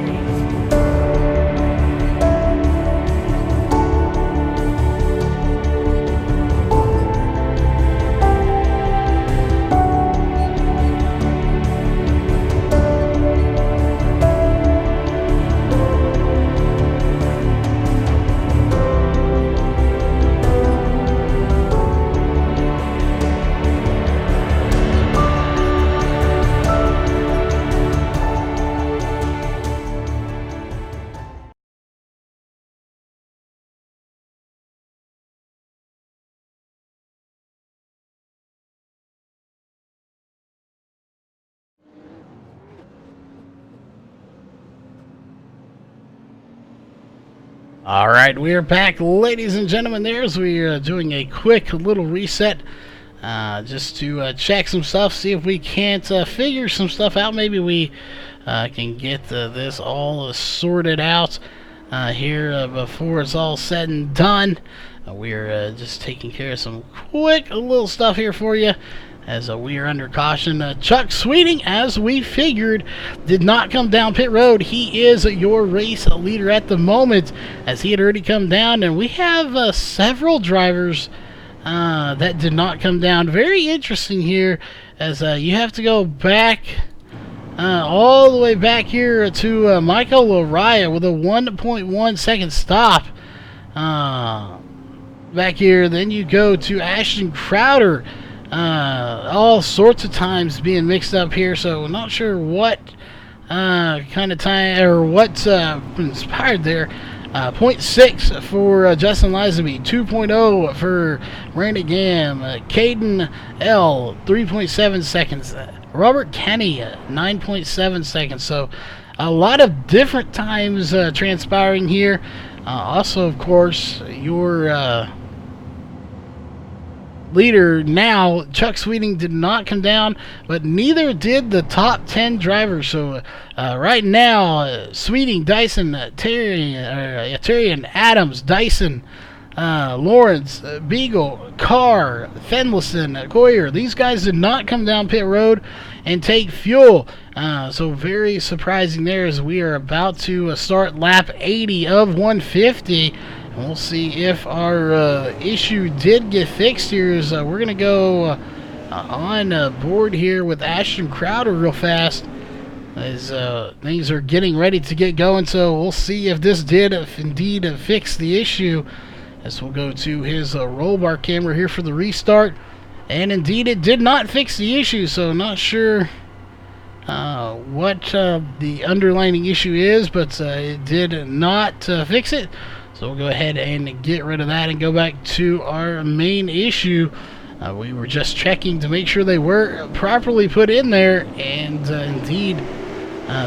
All right, we are back, ladies and gentlemen. There's we are doing a quick little reset, just to check some stuff, see if we can't figure some stuff out. Maybe we can get this all sorted out here before it's all said and done. We're just taking care of some quick little stuff here for you, as we are under caution. Chuck Sweeting, as we figured, did not come down pit road. He is your race leader at the moment, as he had already come down, and we have several drivers that did not come down. Very interesting here, as you have to go back all the way back here to Michael Lariah with a 1.1 second stop back here. Then you go to Ashton Crowder. All sorts of times being mixed up here, so not sure what kind of time or what inspired there. 0.6 for Justin Lizaby, 2.0 for Randy Gam, Caden L, 3.7 seconds, Robert Kenny, 9.7 seconds. So a lot of different times transpiring here. Also, of course, your leader now, Chuck Sweeting, did not come down, but neither did the top 10 drivers. So right now, Sweeting, Dyson, Terry and Adams, Dyson, Lawrence, Beagle, Carr, Fenlison, Coyer, these guys did not come down pit road and take fuel. So very surprising there, as we are about to start lap 80 of 150. We'll see if our issue did get fixed here. As we're going to go on board here with Ashton Crowder real fast, as things are getting ready to get going. So we'll see if this did indeed fix the issue, as we'll go to his roll bar camera here for the restart. And indeed it did not fix the issue, so not sure what the underlying issue is, but it did not fix it. So we'll go ahead and get rid of that and go back to our main issue. We were just checking to make sure they were properly put in there, and indeed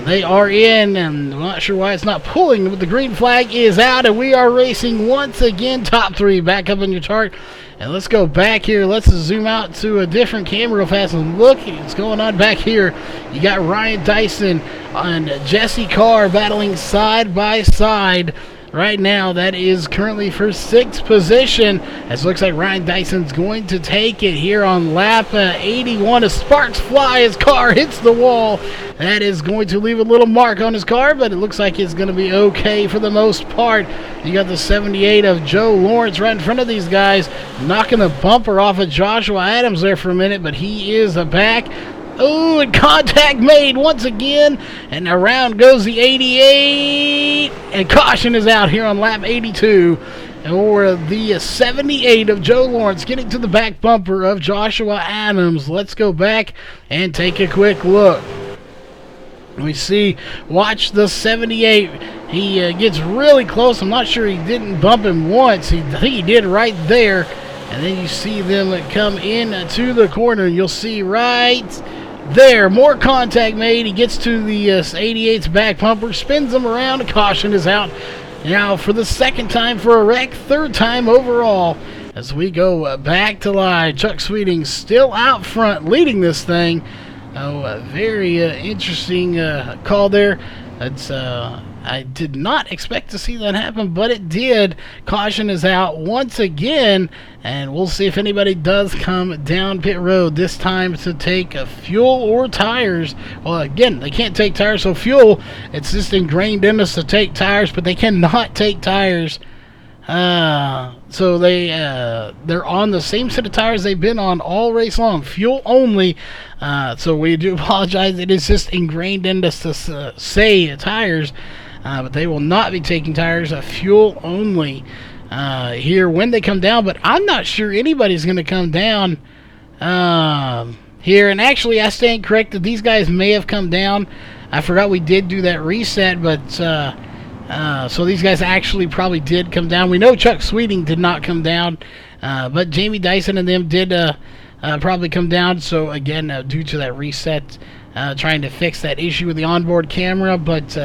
they are in. And I'm not sure why it's not pulling, but the green flag is out, and we are racing once again. Top 3 back up on your chart. And let's go back here. Let's zoom out to a different camera real fast and look what's going on back here. You got Ryan Dyson and Jesse Carr battling side by side. Right now, that is currently for 6th position, as looks like Ryan Dyson's going to take it here on lap 81. As sparks fly, his car hits the wall. That is going to leave a little mark on his car, but it looks like it's going to be okay for the most part. You got the 78 of Joe Lawrence right in front of these guys, knocking the bumper off of Joshua Adams there for a minute, but he is back. Oh, and contact made once again, and around goes the 88, and caution is out here on lap 82. Or the 78 of Joe Lawrence getting to the back bumper of Joshua Adams. Let's go back and take a quick look. We see, watch the 78. He gets really close. I'm not sure he didn't bump him once. I think he did right there. And then you see them come in to the corner. You'll see right there, more contact made. He gets to the 88's back bumper, spins them around. Caution is out now for the 2nd time for a wreck, 3rd time overall. As we go back to live, Chuck Sweeting still out front, leading this thing. Oh, very interesting call there. That's I did not expect to see that happen, but it did. Caution is out once again, and we'll see if anybody does come down pit road this time to take fuel or tires. Well, again, they can't take tires, so fuel, it's just ingrained in us to take tires, but they cannot take tires. So they're on the same set of tires they've been on all race long, fuel only. So we do apologize. It is just ingrained in us to say tires. But they will not be taking tires, fuel only here when they come down. But I'm not sure anybody's going to come down here. And actually, I stand corrected. These guys may have come down. I forgot we did do that reset, but so these guys actually probably did come down. We know Chuck Sweeting did not come down, but Jamie Dyson and them did probably come down. So again, due to that reset, trying to fix that issue with the onboard camera, but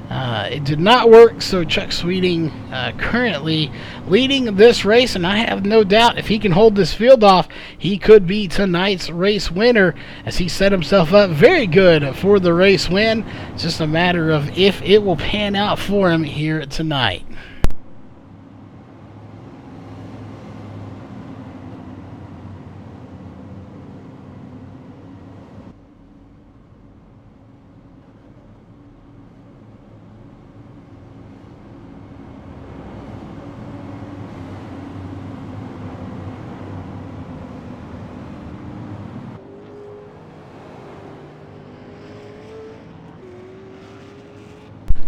It did not work, so Chuck Sweeting currently leading this race, and I have no doubt if he can hold this field off, he could be tonight's race winner, as he set himself up very good for the race win. It's just a matter of if it will pan out for him here tonight.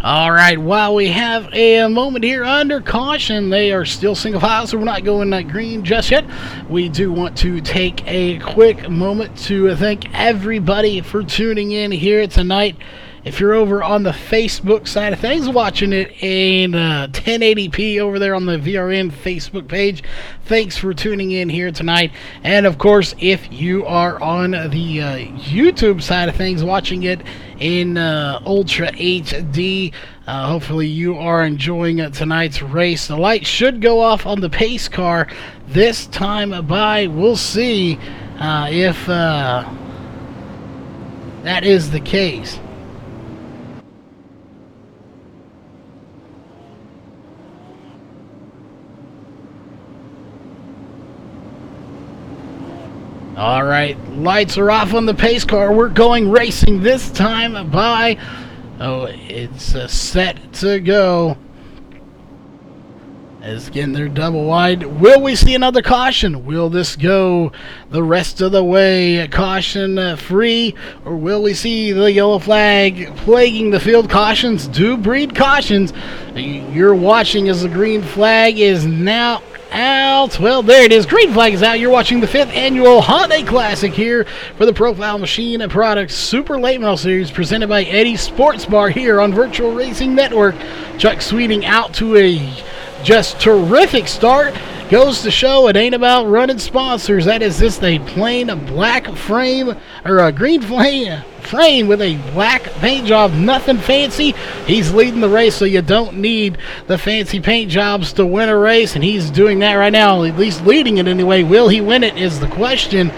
All right, while we have a moment here under caution, they are still single file, so we're not going green just yet. We do want to take a quick moment to thank everybody for tuning in here tonight. If you're over on the Facebook side of things, watching it in 1080p over there on the VRN Facebook page, thanks for tuning in here tonight. And of course, if you are on the YouTube side of things, watching it in Ultra HD, hopefully you are enjoying tonight's race. The lights should go off on the pace car this time by. We'll see if that is the case. All right, lights are off on the pace car. We're going racing this time by. Oh, it's set to go. As again, they're double wide. Will we see another caution? Will this go the rest of the way caution free? Or will we see the yellow flag plaguing the field? Cautions do breed cautions. You're watching as the green flag is now out. Well, there it is. Green flag is out. You're watching the 5th annual Hyundai Classic here for the Profile Machine and Products Super Late Model Series presented by Eddie's Sports Bar here on Virtual Racing Network. Chuck Sweeting out to a just terrific start. Goes to show it ain't about running sponsors. That is just a plain black frame, or a green frame with a black paint job. Nothing fancy. He's leading the race, so you don't need the fancy paint jobs to win a race, and he's doing that right now, at least leading it anyway. Will he win it is the question,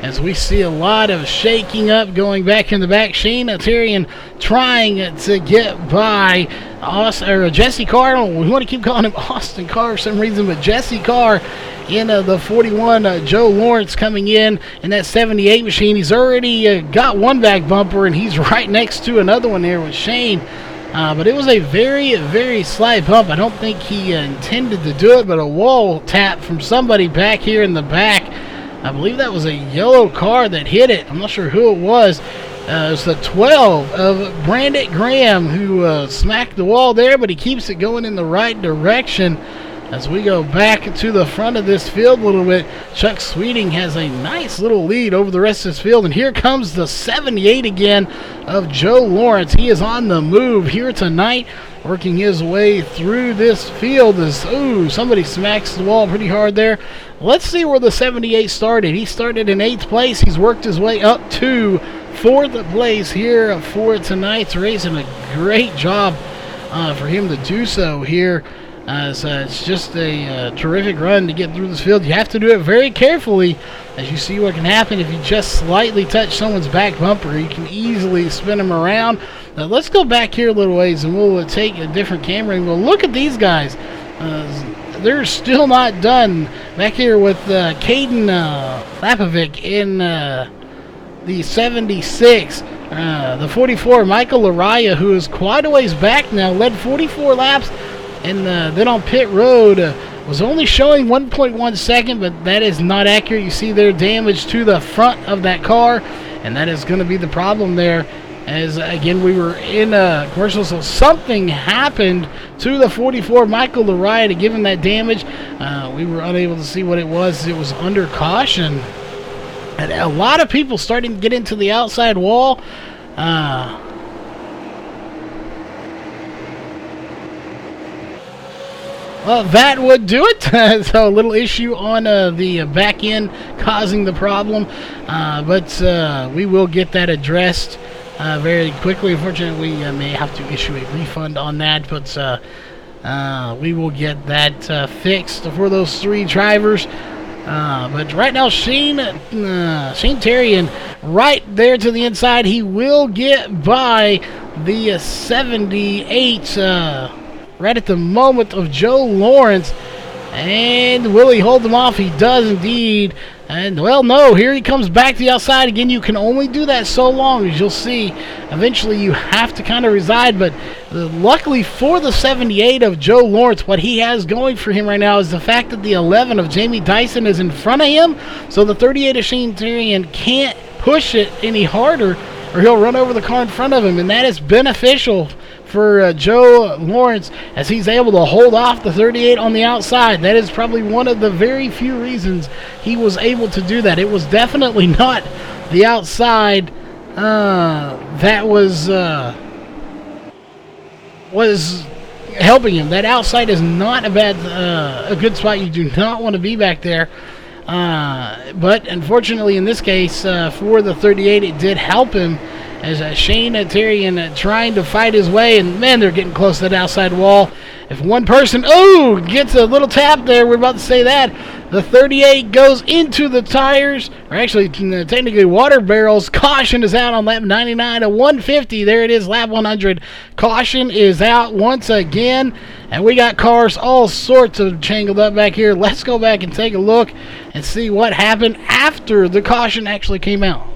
as we see a lot of shaking up going back in the back. Shane Tyrion trying to get by Jesse Carr. We want to keep calling him Austin Carr for some reason, but Jesse Carr in the 41. Joe Lawrence coming in that 78 machine. He's already got one back bumper, and he's right next to another one there with Shane. But it was a very, very slight bump. I don't think he intended to do it, but a wall tap from somebody back here in the back. I believe that was a yellow car that hit it. I'm not sure who it was. It was the 12 of Brandon Graham who smacked the wall there, but he keeps it going in the right direction. As we go back to the front of this field a little bit, Chuck Sweeting has a nice little lead over the rest of this field. And here comes the 78 again of Joe Lawrence. He is on the move here tonight, working his way through this field. Somebody smacks the wall pretty hard there. Let's see where the 78 started. He started in 8th place. He's worked his way up to 4th place here for tonight's race, and a great job for him to do so here. So it's just a terrific run to get through this field. You have to do it very carefully, as you see what can happen if you just slightly touch someone's back bumper. You can easily spin them around. Now let's go back here a little ways, and we'll take a different camera and we'll look at these guys. They're still not done. Back here with Caden Lapovic in the 76. The 44, Michael Araya, who is quite a ways back now, led 44 laps. And then on pit road, was only showing 1.1 second, but that is not accurate. You see there damage to the front of that car, and that is going to be the problem there. As again, we were in a commercial, so something happened to the 44 Michael Laraya to give him that damage. We were unable to see what it was. It was under caution. And a lot of people starting to get into the outside wall. Well, that would do it. So a little issue on the back end causing the problem. But we will get that addressed very quickly. Unfortunately, we may have to issue a refund on that, but we will get that fixed for those 3 drivers. But right now, Shane Terrian right there to the inside. He will get by the 78 right at the moment of Joe Lawrence. And will he hold them off? He does indeed. And, well, no, here he comes back to the outside. Again, you can only do that so long, as you'll see. Eventually, you have to kind of reside. But luckily for the 78 of Joe Lawrence, what he has going for him right now is the fact that the 11 of Jamie Dyson is in front of him. So the 38 of Shane Terrian can't push it any harder, or he'll run over the car in front of him. And that is beneficial for Joe Lawrence, as he's able to hold off the 38 on the outside. That is probably one of the very few reasons he was able to do that. It was definitely not the outside that was helping him. That outside is not a good spot. You do not want to be back there. But unfortunately, in this case, for the 38, it did help him, as Shane Terrian trying to fight his way, and man, they're getting close to that outside wall. If one person, gets a little tap there, we're about to say that, the 38 goes into the tires, or actually technically water barrels. Caution is out on lap 99 to 150. There it is, lap 100. Caution is out once again, and we got cars all sorts of tangled up back here. Let's go back and take a look and see what happened after the caution actually came out.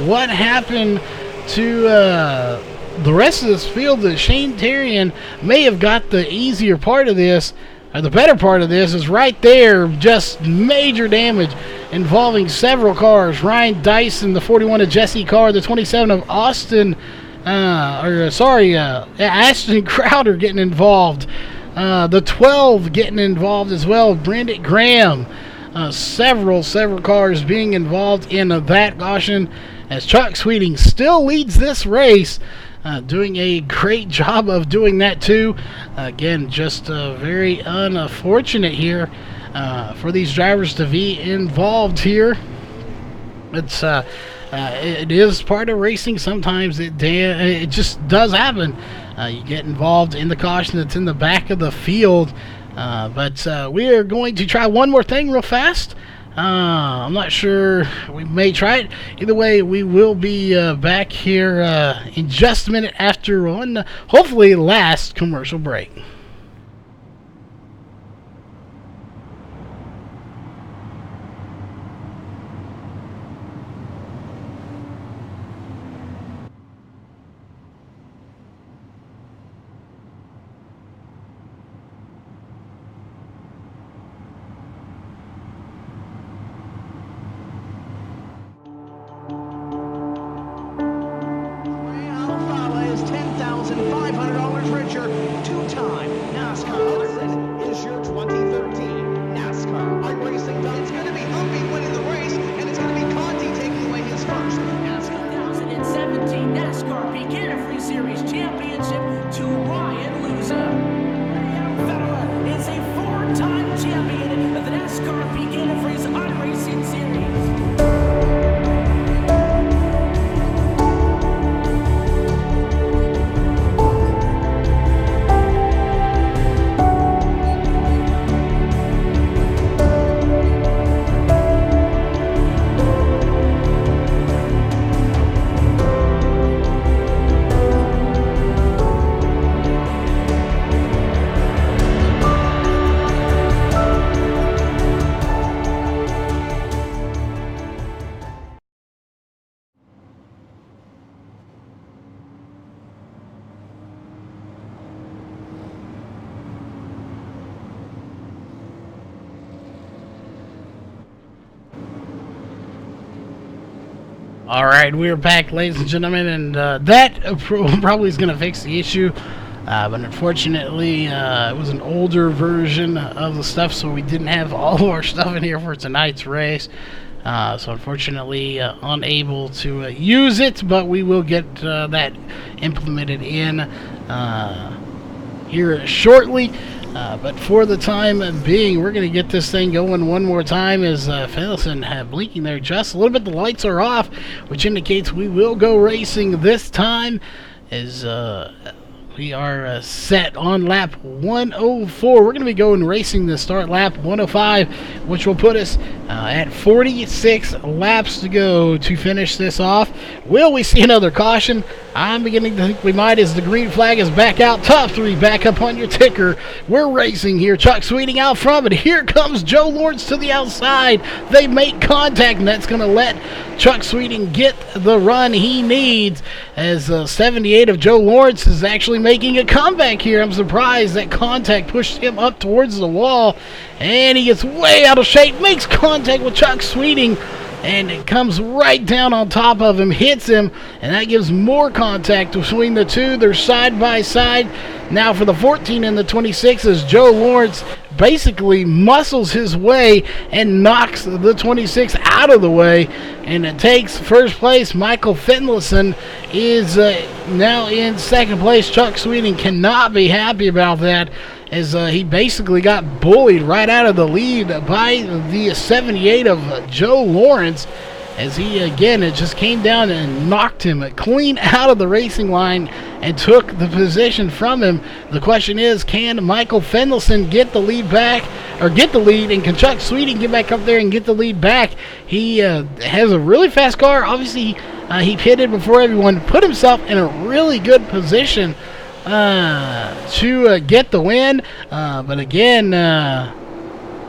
What happened to the rest of this field? That Shane Terrian may have got the easier part of this, or the better part of this, is right there. Just major damage involving several cars. Ryan Dyson, the 41 of Jesse Carr, the 27 of Ashton Crowder getting involved. The 12 getting involved as well. Brendan Graham. Several cars being involved in that caution, as Chuck Sweeting still leads this race, doing a great job of doing that too. Again, just very unfortunate here for these drivers to be involved here. It is part of racing. Sometimes it just does happen. You get involved in the caution that's in the back of the field. But we are going to try one more thing real fast. I'm not sure. We may try it. Either way, we will be back here in just a minute after one, hopefully, last commercial break. Is $10,500 richer. Two-time NASCAR athlete is your 2013 NASCAR iRacing. It's going to be Humpy winning the race, and it's going to be Conti taking away his first NASCAR 2017 NASCAR Peak Antifreeze Series Championship to Ryan Luza. Federer is a 4-time champion of the NASCAR Peak Antifreeze iRacing Series. All right, we're back, ladies and gentlemen, and that probably is going to fix the issue. But unfortunately, it was an older version of the stuff, so we didn't have all of our stuff in here for tonight's race. So unfortunately, unable to use it, but we will get that implemented in here shortly. But for the time being, we're going to get this thing going one more time as Fendelson blinking there just a little bit. The lights are off, which indicates we will go racing this time as we are set on lap 104. We're going to be going racing the start lap 105, which will put us at 46 laps to go to finish this off. Will we see another caution? I'm beginning to think we might, as the green flag is back out. Top three back up on your ticker. We're racing here. Chuck Sweeting out front, but here comes Joe Lawrence to the outside. They make contact, and that's going to let Chuck Sweeting get the run he needs, as 78 of Joe Lawrence is actually making a comeback here. I'm surprised that contact pushed him up towards the wall, and he gets way out of shape, makes contact with Chuck Sweeting, and it comes right down on top of him, hits him, and that gives more contact between the two. They're side by side. Now for the 14 and the 26, as Joe Lawrence basically muscles his way and knocks the 26 out of the way, and it takes first place. Michael Finlayson is now in second place. Chuck Sweeting cannot be happy about that, as he basically got bullied right out of the lead by the 78 of Joe Lawrence, as he again it just came down and knocked him clean out of the racing line and took the position from him. The question is, can Michael Finlayson get the lead back, or get the lead, and can Chuck Sweeting get back up there and get the lead back? He has a really fast car. Obviously, he pitted before everyone, put himself in a really good position to get the win. But again,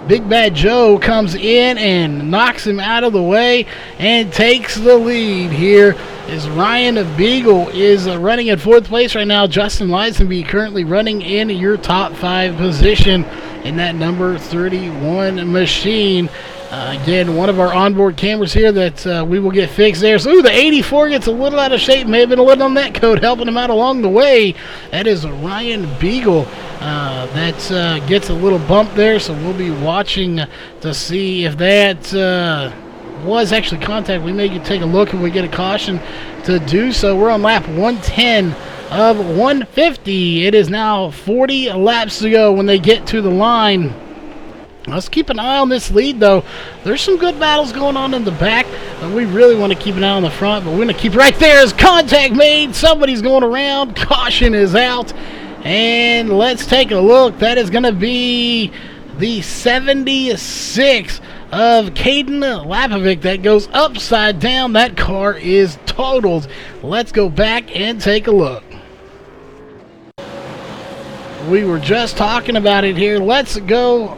Big Bad Joe comes in and knocks him out of the way and takes the lead here, as Ryan Beagle is running at fourth place right now. Justin Lisenby currently running in your top 5 position in that number 31 machine. Again, one of our onboard cameras here that we will get fixed there. So, the 84 gets a little out of shape. May have been a little on that code, helping him out along the way. That is Ryan Beagle. That gets a little bump there, so we'll be watching to see if that was actually contact. We may take a look if we get a caution to do so. We're on lap 110 of 150. It is now 40 laps to go when they get to the line. Let's keep an eye on this lead, though. There's some good battles going on in the back, but we really want to keep an eye on the front. But we're going to keep right there as contact made. Somebody's going around. Caution is out. And let's take a look. That is going to be the 76 of Caden Lapovic that goes upside down. That car is totaled. Let's go back and take a look. We were just talking about it here. Let's go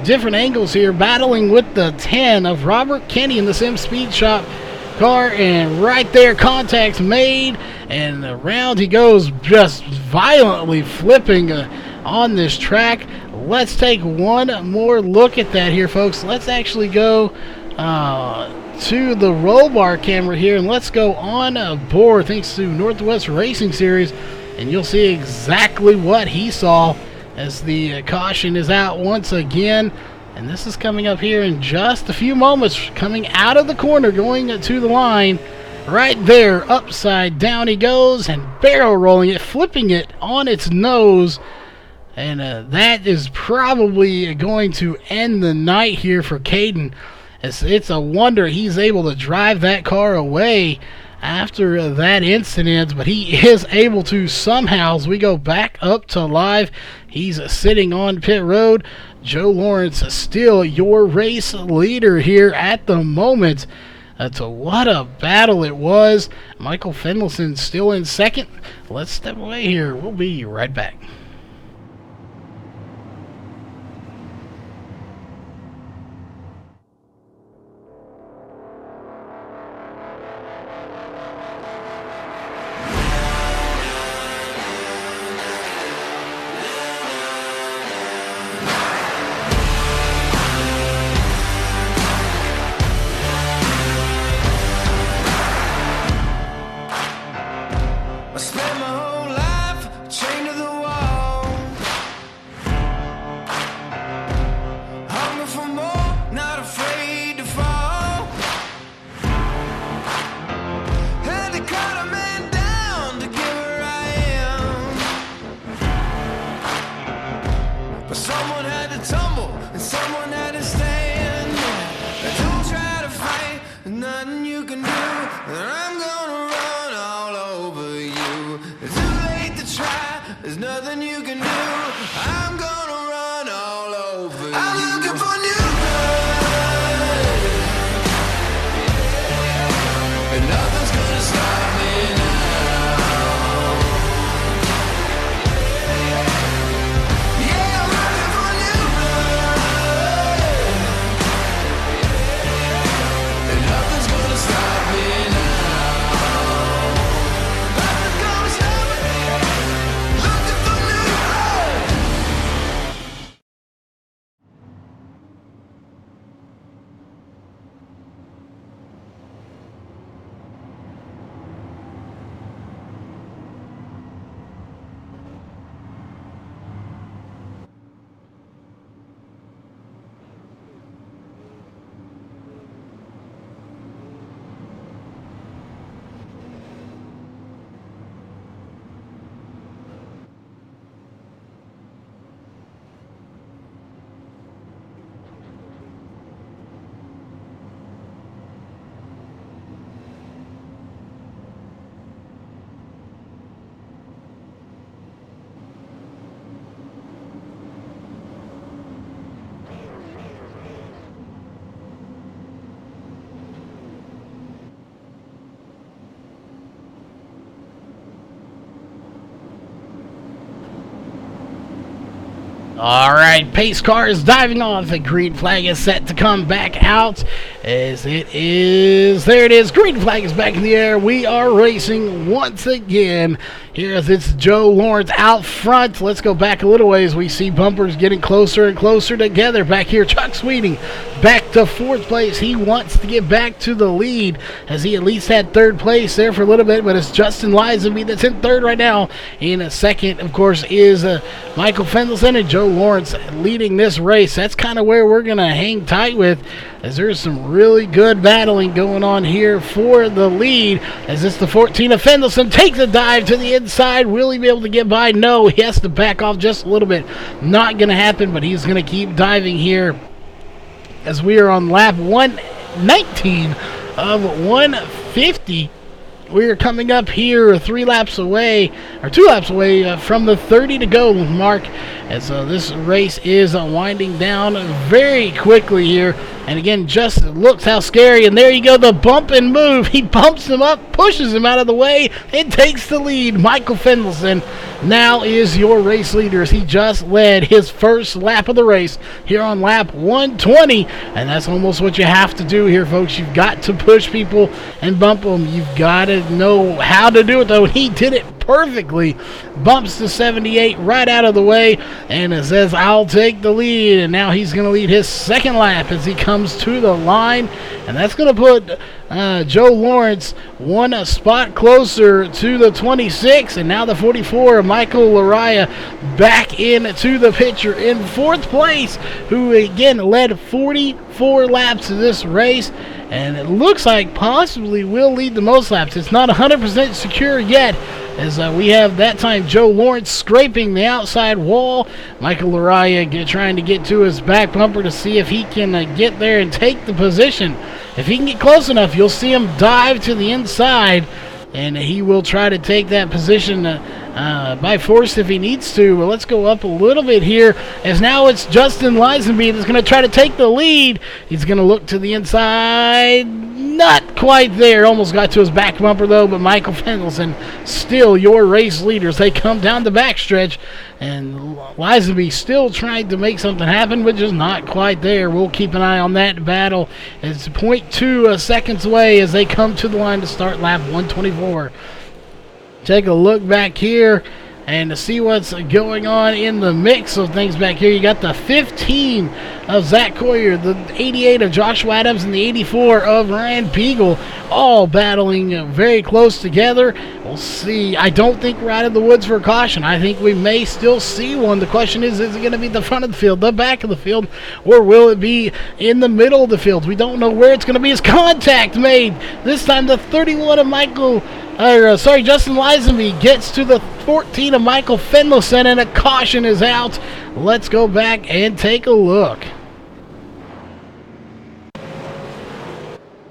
different angles here. Battling with the 10 of Robert Kenny in the Sim Speed Shop car, and right there contact's made, and around he goes, just violently flipping on this track. Let's take one more look at that here, folks. Let's actually go to the roll bar camera here, and let's go on board thanks to Northwest Racing Series, and you'll see exactly what he saw as the caution is out once again. And this is coming up here in just a few moments, coming out of the corner, going to the line. Right there, upside down he goes, and barrel rolling it, flipping it on its nose. And that is probably going to end the night here for Caden. It's a wonder he's able to drive that car away after that incident, but he is able to somehow. As we go back up to live, he's sitting on pit road. Joe Lawrence still your race leader here at the moment. What a battle it was. Michael Finlayson still in second. Let's step away here. We'll be right back. I spent my whole life chained to the wall. There's nothing you can do. I'm gonna run all over you. I'm looking for new blood, and nothing's gonna stop me now. Yeah, I'm looking for new blood, and nothing's gonna stop me now. Nothing's gonna stop me. Looking for new blood. All right, pace car is diving off. The green flag is set to come back out as it is. There it is. Green flag is back in the air. We are racing once again. Here as it's Joe Lawrence out front. Let's go back a little ways. We see bumpers getting closer and closer together. Back here, Chuck Sweeting back to fourth place. He wants to get back to the lead as he at least had third place there for a little bit, but it's Justin Lisenby that's in third right now. In a second, of course, is Michael Fendelson and Joe Lawrence leading this race. That's kind of where we're going to hang tight with, as there's some really good battling going on here for the lead. As it's the 14 of Fendelson, takes a dive to the inside. Will he be able to get by? No, he has to back off just a little bit. Not going to happen, but he's going to keep diving here as we are on lap 119 of 150. We are coming up here 2 laps away from the 30 to go mark, as this race is winding down very quickly here. And again, just looks how scary. And there you go, the bump and move. He bumps him up, pushes him out of the way, and takes the lead. Michael Fendelson now is your race leader as he just led his first lap of the race here on lap 120. And that's almost what you have to do here, folks. You've got to push people and bump them. You've got to know how to do it, though. He did it perfectly. Bumps to 78 right out of the way, and it says, I'll take the lead. And now he's going to lead his second lap as he comes to the line, and that's going to put Joe Lawrence one spot closer to the 26, and now the 44 of Michael Laraya back into the picture in fourth place, who again led 44 laps of this race, and it looks like possibly will lead the most laps. It's not 100% secure yet, as we have that time Joe Lawrence scraping the outside wall. Michael Laraya trying to get to his back bumper to see if he can get there and take the position. If he can get close enough, you'll see him dive to the inside, and he will try to take that position by force if he needs to. But let's go up a little bit here, as now it's Justin Lisenby that's going to try to take the lead. He's going to look to the inside. Not quite there. Almost got to his back bumper, though, but Michael Fendelson still your race leaders. They come down the backstretch, and Lisenby still trying to make something happen, but just not quite there. We'll keep an eye on that battle. It's 0.2 seconds away as they come to the line to start lap 124. Take a look back here and to see what's going on in the mix of things back here. You got the 15 of Zach Coyer, the 88 of Joshua Adams, and the 84 of Ryan Beagle, all battling very close together. We'll see. I don't think we're out of the woods for a caution. I think we may still see one. The question is it going to be the front of the field, the back of the field, or will it be in the middle of the field? We don't know where it's going to be. As contact made. This time the 31 of Justin Lisenby gets to the 14 of Michael Fendelson, and a caution is out. Let's go back and take a look.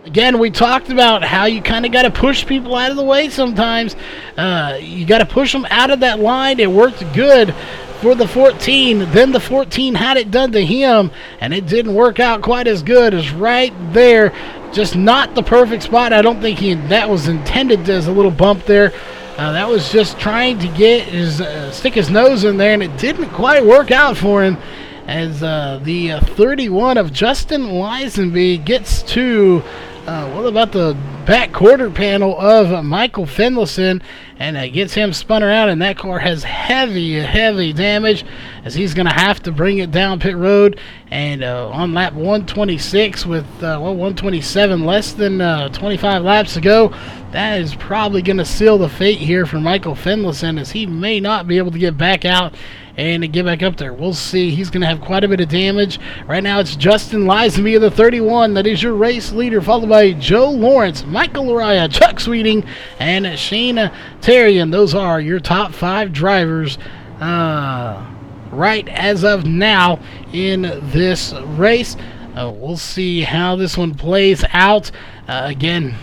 Again, we talked about how you kind of got to push people out of the way sometimes. You got to push them out of that line. It worked good for the 14. Then the 14 had it done to him, and it didn't work out quite as good as right there. Just not the perfect spot. I don't think that was intended as a little bump there. That was just trying to get stick his nose in there, and it didn't quite work out for him. As the 31 of Justin Lisenby gets to, what about the back quarter panel of Michael Finlayson, and gets him spun around, and that car has heavy damage, as he's going to have to bring it down pit road. And on lap 126 with 127, less than 25 laps to go, that is probably going to seal the fate here for Michael Finlayson, as he may not be able to get back out and get back up there. We'll see. He's going to have quite a bit of damage. Right now it's Justin Lisenby of the 31. That is your race leader, followed by Joe Lawrence, Michael Laraya, Chuck Sweeting, and Shane Terrian. Those are your top 5 drivers right as of now in this race. We'll see how this one plays out. Again,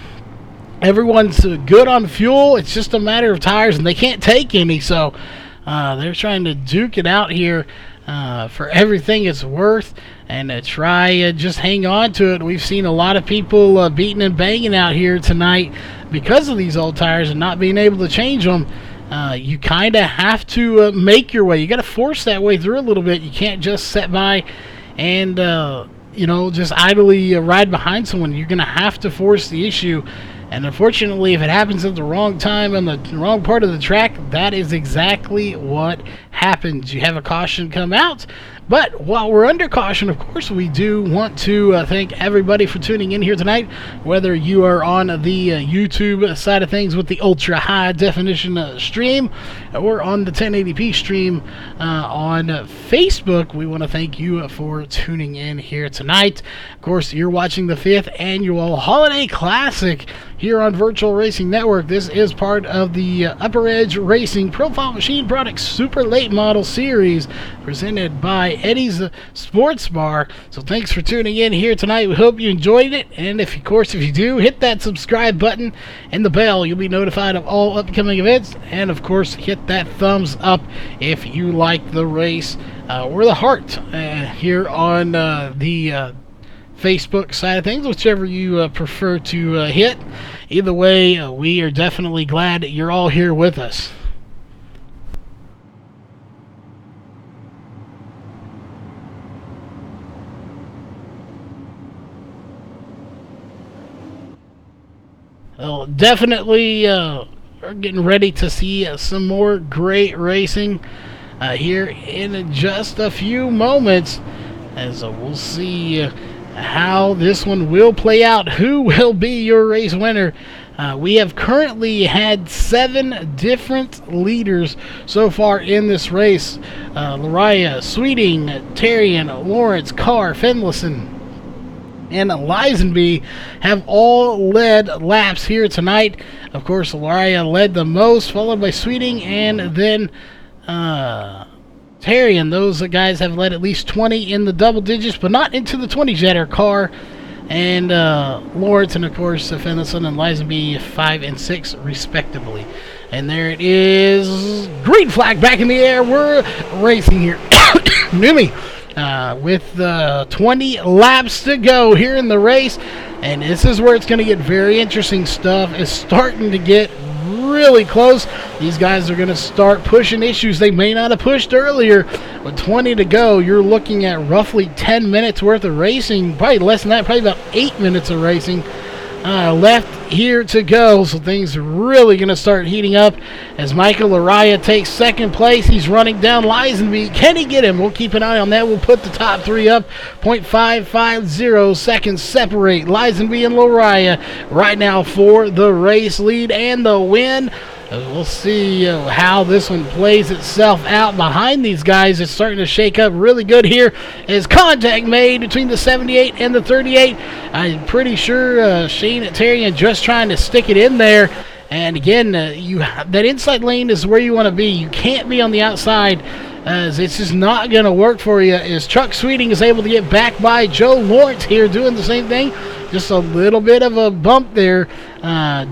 everyone's good on fuel. It's just a matter of tires, and they can't take any, so they're trying to duke it out here for everything it's worth, and try just hang on to it. We've seen a lot of people beating and banging out here tonight because of these old tires and not being able to change them. You kind of have to make your way. You got to force that way through a little bit. You can't just sit by and just idly ride behind someone. You're going to have to force the issue. And unfortunately, if it happens at the wrong time on the wrong part of the track, that is exactly what happens. You have a caution come out. But while we're under caution, of course, we do want to thank everybody for tuning in here tonight, whether you are on the YouTube side of things with the ultra high definition stream, or on the 1080p stream on Facebook. We want to thank you for tuning in here tonight. Of course, you're watching the 5th annual Holiday Classic here on Virtual Racing Network. This is part of the Upper Edge Racing Profile Machine Products Super Late Model Series, presented by Eddie's Sports Bar. So thanks for tuning in here tonight. We hope you enjoyed it, and if you do, hit that subscribe button and the bell. You'll be notified of all upcoming events, and of course hit that thumbs up if you like the race or the heart here on the Facebook side of things, whichever you prefer to hit. Either way, we are definitely glad that you're all here with us. Well, definitely are getting ready to see some more great racing here in just a few moments, as we'll see how this one will play out. Who will be your race winner? We have currently had 7 different leaders so far in this race. Laraya, Sweeting, Terrian, Lawrence, Carr, Finlayson, and Lisenby have all led laps here tonight. Of course, Laraya led the most, followed by Sweeting, and then Terrian. Those guys have led at least 20 in the double digits, but not into the 20s yet. Are Carr and Lawrence, and of course Finlayson and Lisenby 5 and 6 respectively. And there it is. Green flag back in the air. We're racing here. With 20 laps to go here in the race, and this is where it's going to get very interesting. Stuff is starting to get really close. These guys are going to start pushing issues they may not have pushed earlier. With 20 to go, you're looking at roughly 10 minutes worth of racing, probably less than that, probably about 8 minutes of racing left here to go. So things are really going to start heating up as Michael Laraya takes second place. He's running down Lisenby. Can he get him? We'll keep an eye on that. We'll put the top 3 up. 0.550 seconds separate Lisenby and Laraya right now for the race lead and the win. We'll see how this one plays itself out behind these guys. It's starting to shake up really good here as contact made between the 78 and the 38. I'm pretty sure Shane Terrian just trying to stick it in there. And again, that inside lane is where you want to be. You can't be on the outside as it's just not going to work for you. As Chuck Sweeting is able to get back by Joe Lawrence here doing the same thing. Just a little bit of a bump there.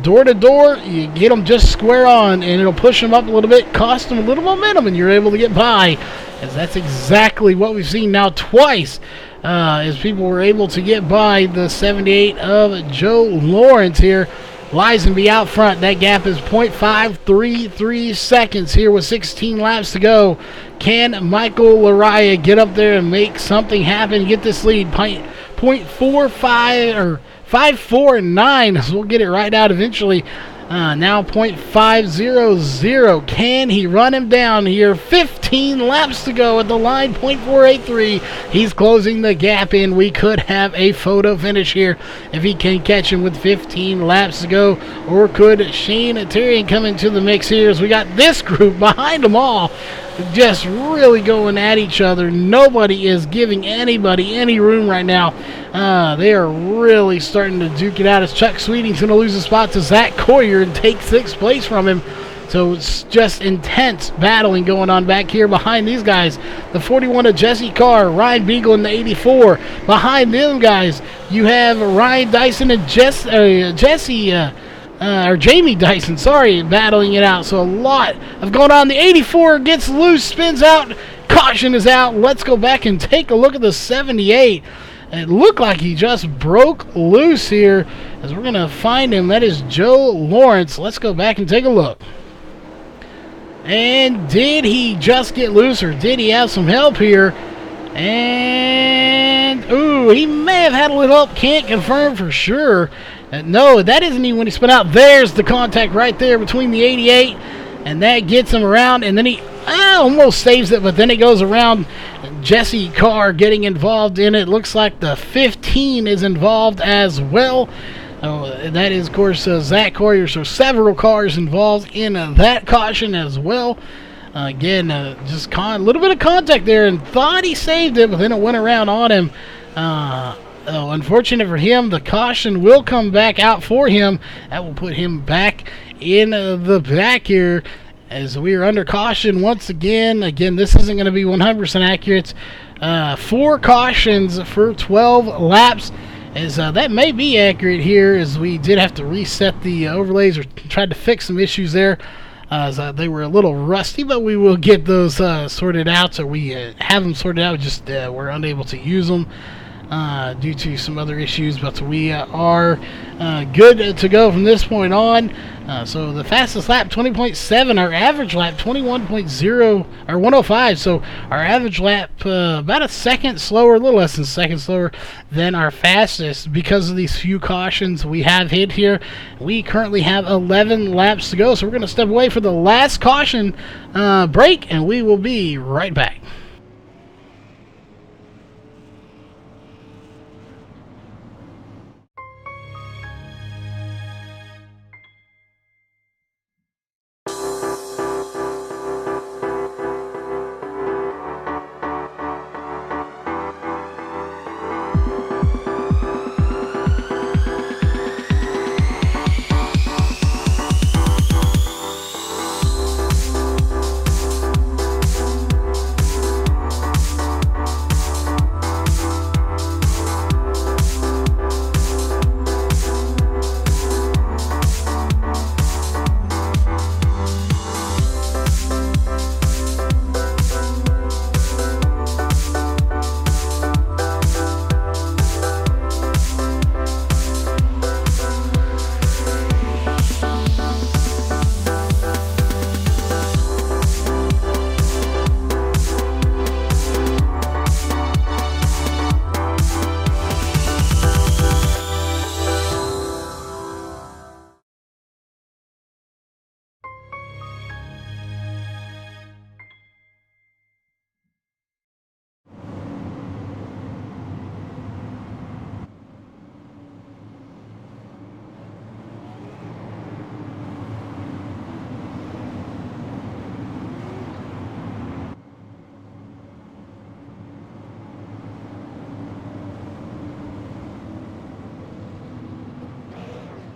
Door to door, you get them just square on, and it'll push them up a little bit, cost them a little momentum, and you're able to get by. As that's exactly what we've seen now twice. As people were able to get by the 78 of Joe Lawrence here. Lisenby out front. That gap is 0.533 seconds here with 16 laps to go. Can Michael Laraya get up there and make something happen, get this lead? 0.45 or 549, so we'll get it right out eventually. Now 0.500. Can he run him down here? 15 laps to go at the line, 0.483. He's closing the gap in. We could have a photo finish here if he can catch him with 15 laps to go. Or could Shane Tyrion come into the mix here as we got this group behind them all just really going at each other. Nobody is giving anybody any room right now. They are really starting to duke it out as Chuck Sweeting's going to lose a spot to Zach Coyer and take 6th place from him. So it's just intense battling going on back here behind these guys. The 41 of Jesse Carr, Ryan Beagle in the 84. Behind them guys, you have Ryan Dyson and Jamie Dyson, battling it out. So a lot of going on. The 84 gets loose, spins out, caution is out. Let's go back and take a look at the 78. It looked like he just broke loose here as we're going to find him. That is Joe Lawrence. Let's go back and take a look. And did he just get loose, or did he have some help here? And, ooh, he may have had a little help. Can't confirm for sure. No, that isn't even when he spun out. There's the contact right there between the 88, and that gets him around, and then he almost saves it, but then it goes around. Jesse Carr getting involved in it. Looks like the 15 is involved as well. That is, of course, Zach Coyer, so several cars involved in that caution as well. Again, just a little bit of contact there, and thought he saved it, but then it went around on him. Unfortunate for him, the caution will come back out for him. That will put him back in the back here as we are under caution once again. Again, this isn't going to be 100% accurate. 4 cautions for 12 laps. As that may be accurate here, as we did have to reset the overlays or tried to fix some issues there. As they were a little rusty, but we will get those sorted out. So we have them sorted out, just we're unable to use them due to some other issues, but we are good to go from this point on. So the fastest lap 20.7, our average lap 21.0 or 105. So our average lap about a second slower, a little less than a second slower than our fastest because of these few cautions we have hit here. We currently have 11 laps to go, so we're going to step away for the last caution break, and we will be right back.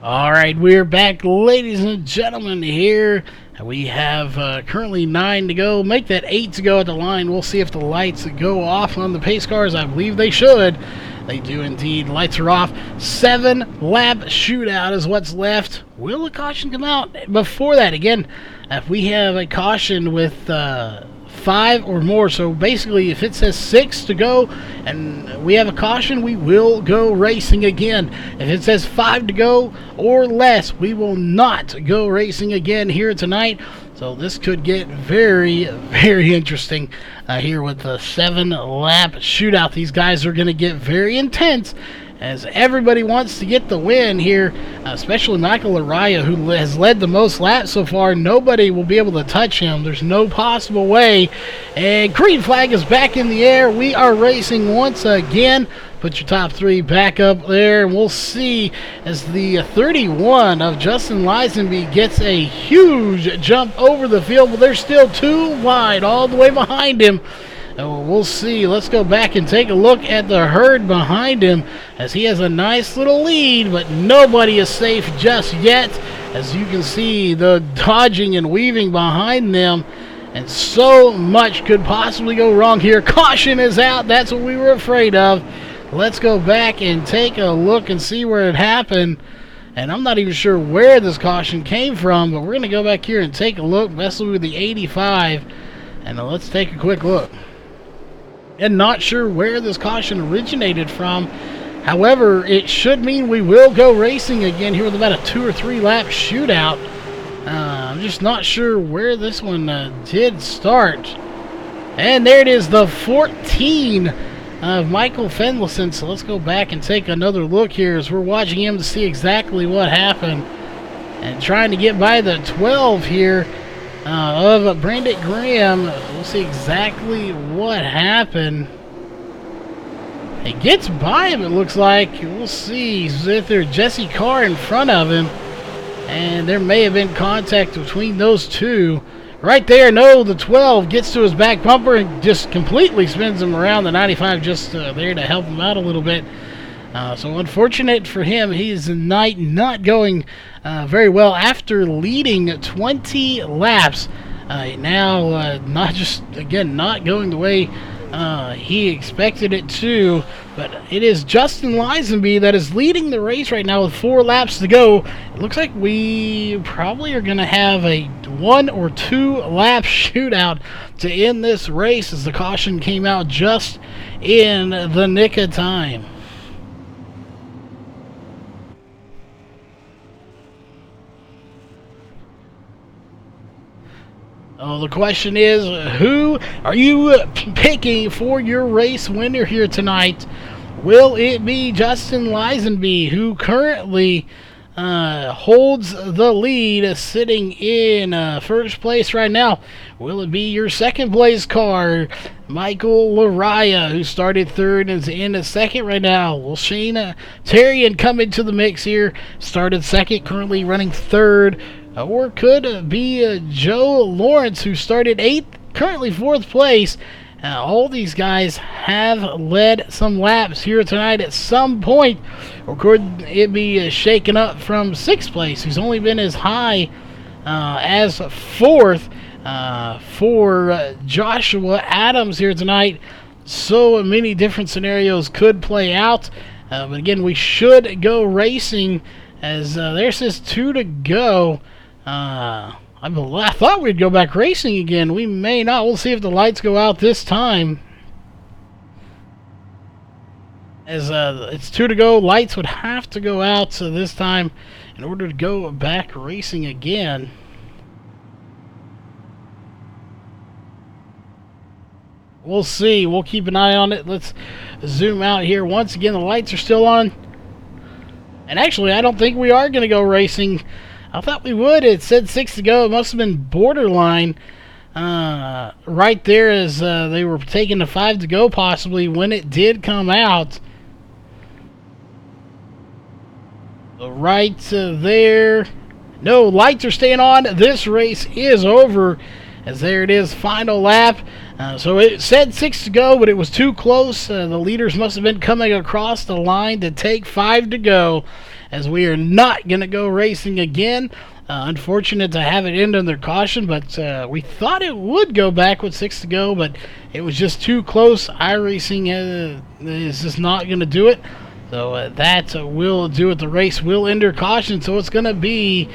All right, we're back, ladies and gentlemen. Here we have currently 9 to go. Make that 8 to go at the line. We'll see if the lights go off on the pace cars. I believe they should. They do indeed. Lights are off. 7-lap shootout is what's left. Will a caution come out before that? Again, if we have a caution with 5 or more, so basically if it says 6 to go and we have a caution, we will go racing again. If it says 5 to go or less, we will not go racing again here tonight. So this could get very, very interesting here with the 7-lap shootout. These guys are going to get very intense as everybody wants to get the win here, especially Michael Araya, who has led the most laps so far. Nobody will be able to touch him. There's no possible way. And green flag is back in the air. We are racing once again. Put your top 3 back up there, and we'll see as the 31 of Justin Lisenby gets a huge jump over the field, but they're still 2 wide all the way behind him. We'll see. Let's go back and take a look at the herd behind him as he has a nice little lead, but nobody is safe just yet. As you can see, the dodging and weaving behind them, and so much could possibly go wrong here. Caution is out. That's what we were afraid of. Let's go back and take a look and see where it happened. And I'm not even sure where this caution came from, but we're going to go back here and take a look, especially with the 85. And let's take a quick look. And not sure where this caution originated from. However, it should mean we will go racing again here with about a 2 or 3 lap shootout. I'm just not sure where this one did start. And there it is, the 14 of Michael Fendelson. So let's go back and take another look here as we're watching him to see exactly what happened. And trying to get by the 12 here of Brandon Graham. We'll see exactly what happened. He gets by him, it looks like. We'll see. He's with there, Jesse Carr in front of him. And there may have been contact between those two. Right there, no, the 12 gets to his back bumper and just completely spins him around. The 95 just there to help him out a little bit. So unfortunate for him, he is not going very well after leading 20 laps. Now, not going the way he expected it to, but it is Justin Lisenby that is leading the race right now with 4 laps to go. It looks like we probably are going to have a 1 or 2 lap shootout to end this race as the caution came out just in the nick of time. Oh, the question is, who are you picking for your race winner here tonight? Will it be Justin Lisenby, who currently holds the lead, sitting in first place right now? Will it be your second place car, Michael Laraya, who started third and is in second right now? Will Shane Terrian come into the mix here? Started second, currently running third. Or could it be Joe Lawrence, who started 8th, currently 4th place. All these guys have led some laps here tonight at some point. Or could it be shaken up from 6th place, who's only been as high as 4th for Joshua Adams here tonight. So many different scenarios could play out. But again, we should go racing as there says 2 to go. I thought we'd go back racing again. We may not. We'll see if the lights go out this time. As it's 2 to go, lights would have to go out this time in order to go back racing again. We'll see. We'll keep an eye on it. Let's zoom out here. Once again, the lights are still on. And actually, I don't think we are going to go racing. I thought we would. It said 6 to go. It must have been borderline right there as they were taking the 5 to go possibly when it did come out. Right there. No, lights are staying on. This race is over as there it is, final lap. So it said 6 to go, but it was too close. The leaders must have been coming across the line to take 5 to go. as we are not going to go racing again. Unfortunate to have it end under caution, but we thought it would go back with 6 to go, but it was just too close. iRacing is just not going to do it. So that will do it. The race will enter caution, so it's going to be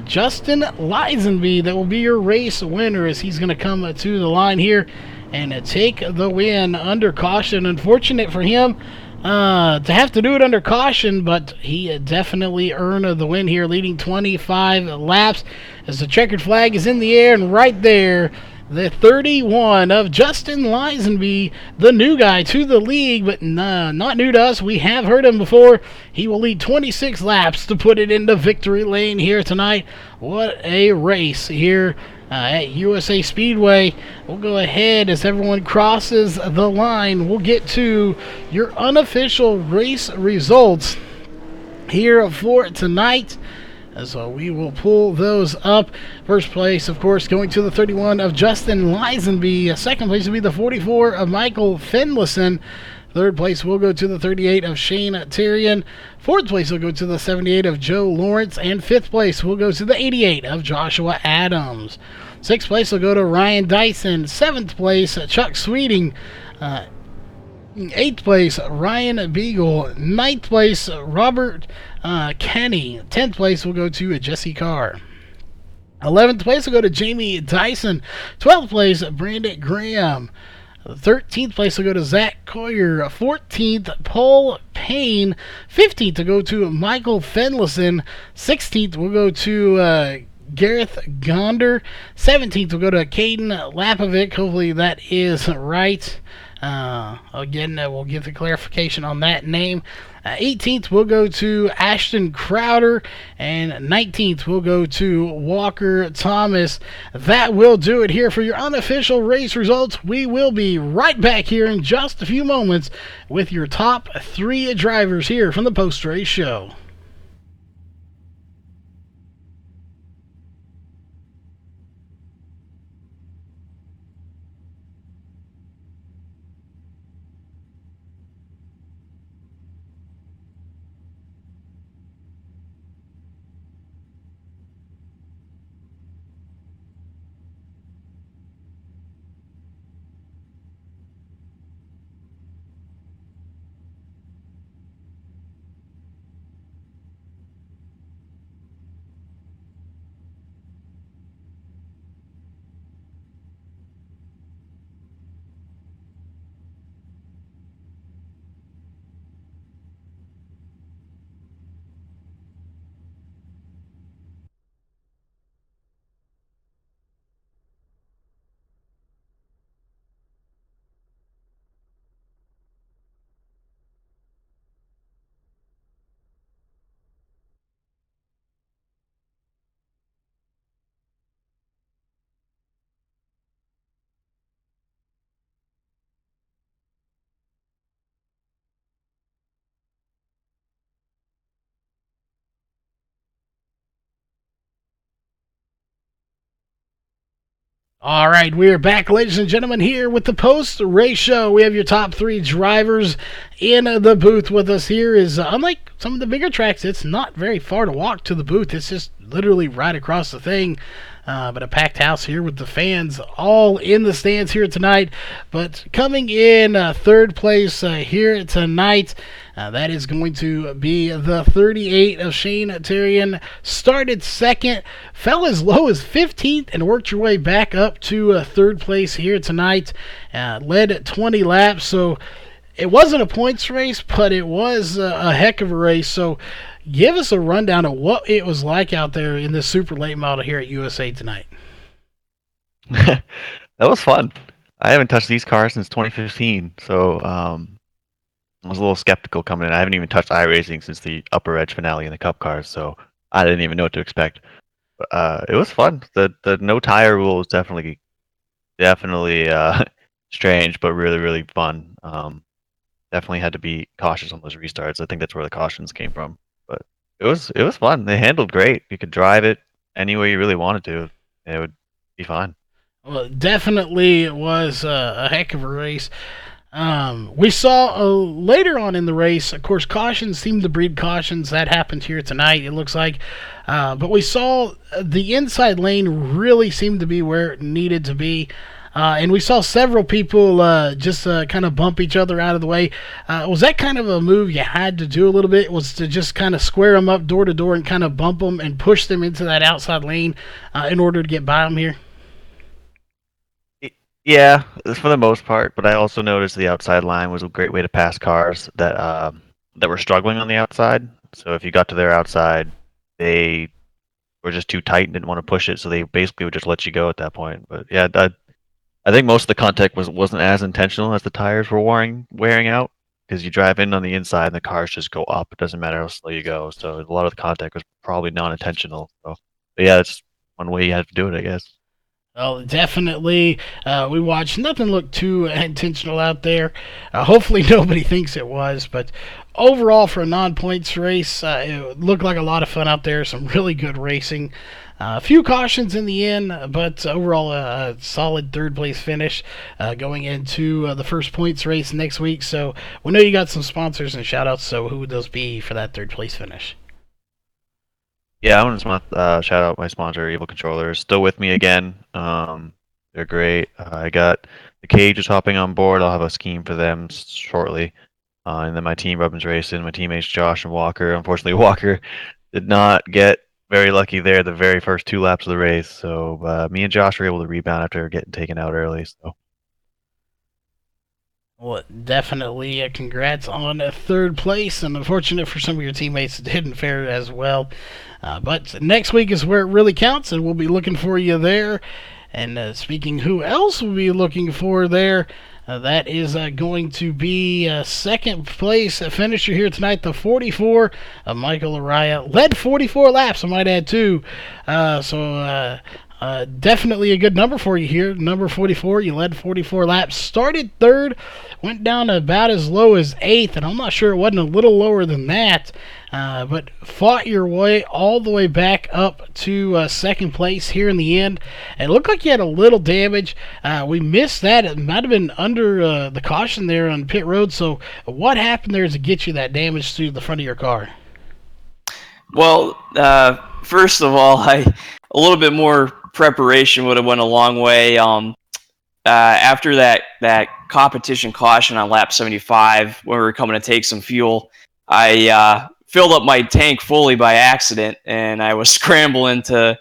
Justin Lisenby that will be your race winner, as he's going to come to the line here and take the win under caution. Unfortunate for him to have to do it under caution, but he definitely earned the win here, leading 25 laps as the checkered flag is in the air, and right there, the 31 of Justin Lisenby, the new guy to the league, but not new to us. We have heard him before. He will lead 26 laps to put it into victory lane here tonight. What a race here at USA Speedway. We'll go ahead as everyone crosses the line. We'll get to your unofficial race results here for tonight. So we will pull those up. First place, of course, going to the 31 of Justin Lisenby. Second place will be the 44 of Michael Finlayson. Third place will go to the 38 of Shane Tyrion. Fourth place will go to the 78 of Joe Lawrence. And fifth place will go to the 88 of Joshua Adams. Sixth place will go to Ryan Dyson. Seventh place, Chuck Sweeting. Eighth place, Ryan Beagle. Ninth place, Robert Kenny. 10th place will go to Jesse Carr. 11th place will go to Jamie Dyson. 12th place, Brandon Graham. 13th place will go to Zach Coyer. 14th, Paul Payne. 15th to go to Michael Finlayson. 16th will go to Gareth Gonder. 17th will go to Caden Lapovic. Hopefully that is right. Again, we'll give the clarification on that name. 18th will go to Ashton Crowder, and 19th will go to Walker Thomas. That will do it here for your unofficial race results. We will be right back here in just a few moments with your top 3 drivers here from the post-race show. All right, we are back, ladies and gentlemen, here with the post-race show. We have your top 3 drivers in the booth with us here. Unlike some of the bigger tracks, it's not very far to walk to the booth. It's just literally right across the thing. But a packed house here with the fans all in the stands here tonight. But coming in third place here tonight, that is going to be the 38 of Shane Tyrion. Started second, fell as low as 15th, and worked your way back up to third place here tonight. Led 20 laps, so it wasn't a points race, but it was a heck of a race. So give us a rundown of what it was like out there in this super late model here at USA tonight. That was fun. I haven't touched these cars since 2015, so I was a little skeptical coming in. I haven't even touched iRacing since the Upper Edge finale in the Cup cars, so I didn't even know what to expect. But, it was fun. The no tire rule was definitely strange, but really, really fun. Definitely had to be cautious on those restarts. I think that's where the cautions came from. But it was fun. They handled great. You could drive it any way you really wanted to. It would be fine. Well, it definitely was a heck of a race. We saw later on in the race, of course, cautions seemed to breed cautions. That happened here tonight, it looks like. But we saw the inside lane really seemed to be where it needed to be. And we saw several people just kind of bump each other out of the way. Was that kind of a move you had to do a little bit? Was to just kind of square them up door to door and kind of bump them and push them into that outside lane in order to get by them here? Yeah, for the most part, but I also noticed the outside line was a great way to pass cars that were struggling on the outside. So if you got to their outside, they were just too tight and didn't want to push it, so they basically would just let you go at that point. But yeah, I think most of the contact wasn't as intentional as the tires were wearing out, because you drive in on the inside and the cars just go up. It doesn't matter how slow you go. So a lot of the contact was probably non-intentional. So, but yeah, that's one way you had to do it, I guess. Well, definitely. We watched. Nothing looked too intentional out there. Hopefully, nobody thinks it was. But overall, for a non-points race, it looked like a lot of fun out there. Some really good racing. A few cautions in the end, but overall, a solid third-place finish going into the first points race next week. So we know you got some sponsors and shout-outs. So who would those be for that third-place finish? Yeah, I want to shout out my sponsor, Evil Controllers, still with me again. They're great. I got the Cages hopping on board. I'll have a scheme for them shortly. And then my team, Rubbins Racing, my teammates Josh and Walker. Unfortunately, Walker did not get very lucky there the very first 2 laps of the race. So me and Josh were able to rebound after getting taken out early. So. Well, definitely congrats on third place, and unfortunate for some of your teammates it didn't fare as well. But next week is where it really counts, and we'll be looking for you there. And speaking who else will be looking for there, that is going to be second place finisher here tonight, the 44 of Michael Araya. Led 44 laps, I might add, too. Definitely a good number for you here. Number 44, you led 44 laps. Started third, went down about as low as 8th, and I'm not sure it wasn't a little lower than that. But fought your way all the way back up to second place here in the end. It looked like you had a little damage. We missed that. It might have been under the caution there on pit road. So what happened there to get you that damage to the front of your car? Well, first of all, a little bit more preparation would have went a long way. After that competition caution on lap 75, when we were coming to take some fuel, I filled up my tank fully by accident, and I was scrambling to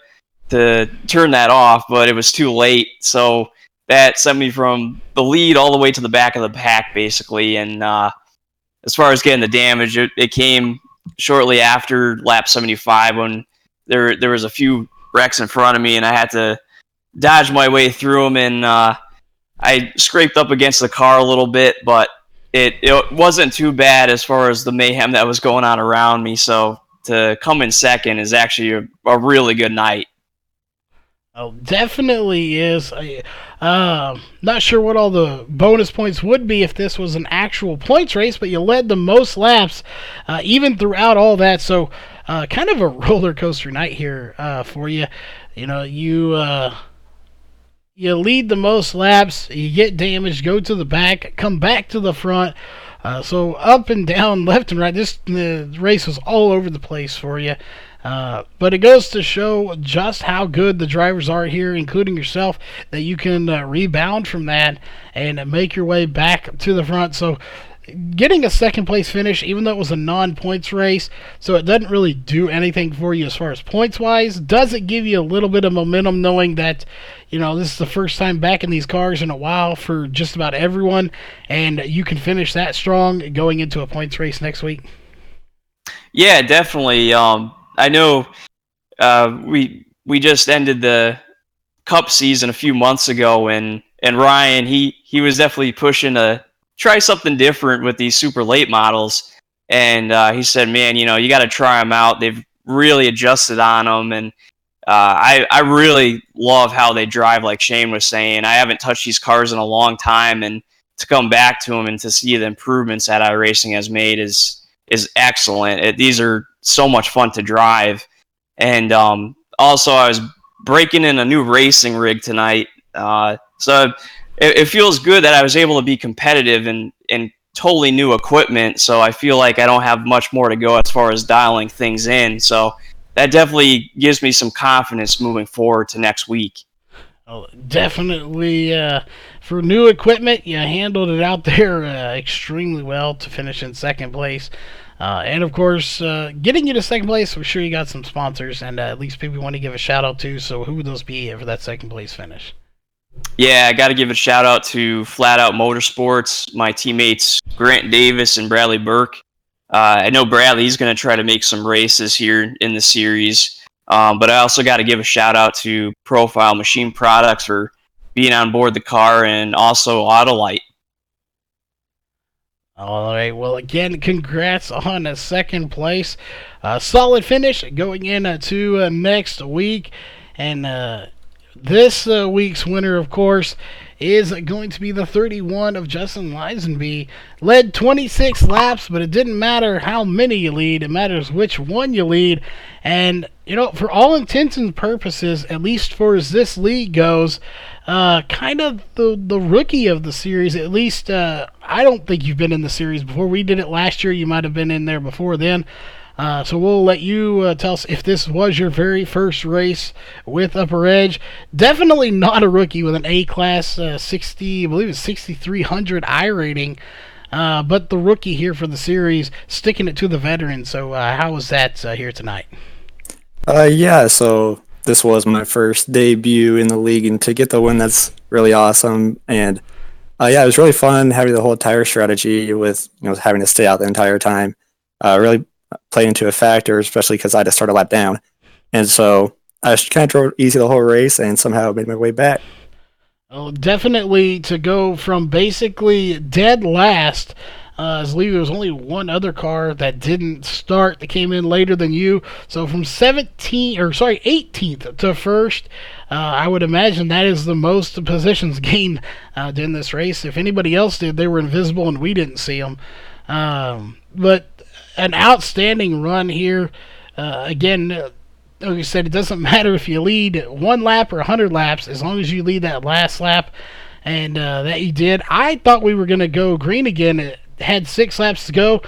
turn that off, but it was too late. So that sent me from the lead all the way to the back of the pack, basically. And as far as getting the damage, it came shortly after lap 75 when there was a few wrecks in front of me, and I had to dodge my way through them, and I scraped up against the car a little bit, but it wasn't too bad as far as the mayhem that was going on around me. So to come in second is actually a really good night. Oh, definitely is. Not sure what all the bonus points would be if this was an actual points race, but you led the most laps even throughout all that. So kind of a roller coaster night here for you. You know, you lead the most laps, you get damaged, go to the back, come back to the front. So up and down, left and right. The race was all over the place for you. But it goes to show just how good the drivers are here, including yourself, that you can rebound from that and make your way back to the front. So getting a second place finish, even though it was a non-points race, so it doesn't really do anything for you as far as points-wise. Does it give you a little bit of momentum knowing that, you know, this is the first time back in these cars in a while for just about everyone, and you can finish that strong going into a points race next week? Yeah, definitely. I know we just ended the Cup season a few months ago, and Ryan, he was definitely pushing to try something different with these super late models, and he said, man, you know, you got to try them out. They've really adjusted on them, and I really love how they drive, like Shane was saying. I haven't touched these cars in a long time, and to come back to them and to see the improvements that iRacing has made is excellent. These are so much fun to drive. And also, I was breaking in a new racing rig tonight. So it feels good that I was able to be competitive and totally new equipment. So I feel like I don't have much more to go as far as dialing things in. So that definitely gives me some confidence moving forward to next week. Oh, definitely, for new equipment, you handled it out there extremely well to finish in second place. And of course, getting you to second place, we're sure you got some sponsors and at least people you want to give a shout out to. So who would those be for that second place finish? Yeah, I got to give a shout out to Flat Out Motorsports, my teammates Grant Davis and Bradley Burke. I know Bradley's going to try to make some races here in the series. But I also got to give a shout out to Profile Machine Products for being on board the car, and also Autolite. All right. Well, again, congrats on a second place. Solid finish going into next week. And this week's winner, of course, is going to be the 31 of Justin Lisenby. Led 26 laps, but it didn't matter how many you lead. It matters which one you lead. And, you know, for all intents and purposes, at least for as this league goes, kind of the rookie of the series. At least I don't think you've been in the series before. We did it last year. You might have been in there before then. So we'll let you tell us if this was your very first race with Upper Edge. Definitely not a rookie with an A-class 60, I believe it's 6,300 I rating. But the rookie here for the series, sticking it to the veteran. So how was that here tonight? Yeah, so this was my first debut in the league, and to get the win, that's really awesome. And yeah, it was really fun having the whole tire strategy with having to stay out the entire time. Really played into a factor, especially because I had to start a lap down. And so I just kind of drove easy the whole race and somehow made my way back. Oh, definitely to go from basically dead last. I believe there was only one other car that didn't start that came in later than you. So from 18th to first, I would imagine that is the most positions gained during this race. If anybody else did, they were invisible and we didn't see them. But an outstanding run here. Again, like I said, it doesn't matter if you lead one lap or 100 laps, as long as you lead that last lap, and that you did. I thought we were going to go green again. It had 6 laps to go,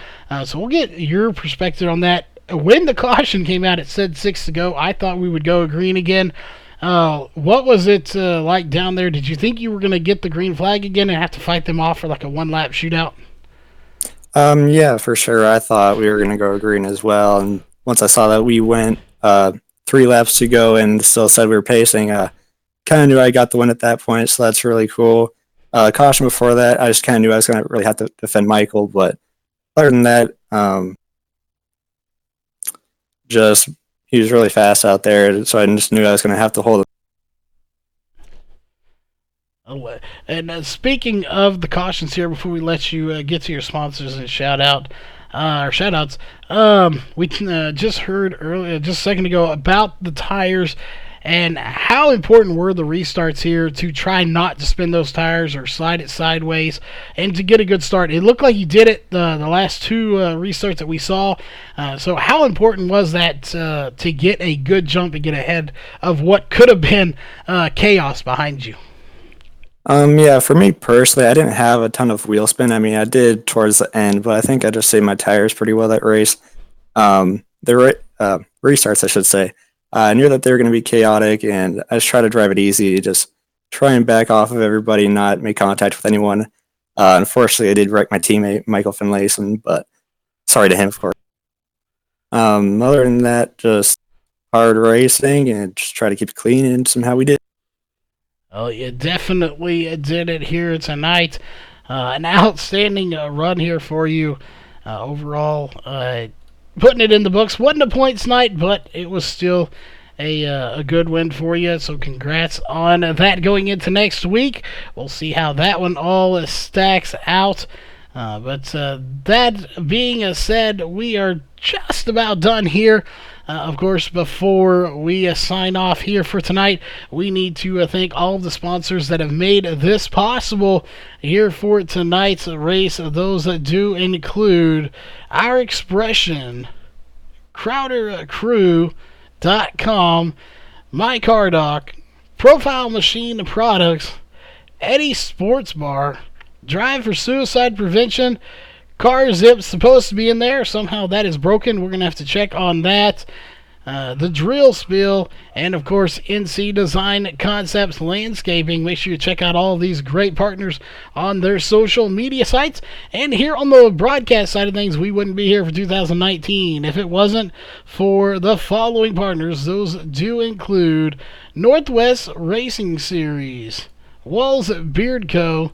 so we'll get your perspective on that. When the caution came out, it said 6 to go. I thought we would go green again. What was it like down there? Did you think you were going to get the green flag again and have to fight them off for like a one-lap shootout? Yeah, for sure. I thought we were going to go green as well. And once I saw that we went 3 laps to go and still said we were pacing, kind of knew I got the win at that point. So that's really cool. Caution before that, I just kind of knew I was going to really have to defend Michael. But other than that, just he was really fast out there. So I just knew I was going to have to hold him. And speaking of the cautions here, before we let you get to your sponsors and shout-outs, we just heard earlier, just a second ago, about the tires and how important were the restarts here to try not to spin those tires or slide it sideways and to get a good start. It looked like you did it the last 2 restarts that we saw. So how important was that to get a good jump and get ahead of what could have been chaos behind you? Yeah, for me personally, I didn't have a ton of wheel spin. I mean, I did towards the end, but I think I just saved my tires pretty well that race. The restarts, I should say. I knew that they were going to be chaotic, and I just tried to drive it easy, just try and back off of everybody, not make contact with anyone. Unfortunately, I did wreck my teammate, Michael Finlayson, but sorry to him, of course. Other than that, just hard racing and just try to keep it clean, and somehow we did. Oh, you definitely did it here tonight. An outstanding run here for you overall. Putting it in the books. Wasn't a points night, but it was still a good win for you. So congrats on that going into next week. We'll see how that one all stacks out. But that being said, we are just about done here. Of course, before we sign off here for tonight, we need to thank all of the sponsors that have made this possible here for tonight's race. Those that do include Our Expression, CrowderCrew.com, MyCarDoc, Profile Machine Products, Eddie Sports Bar, Drive for Suicide Prevention, Car Zip's supposed to be in there. Somehow that is broken. We're going to have to check on that. The Drill Spiel, and of course NC Design Concepts Landscaping. Make sure you check out all of these great partners on their social media sites. And here on the broadcast side of things, we wouldn't be here for 2019 if it wasn't for the following partners. Those do include Northwest Racing Series, Walls Beard Co.,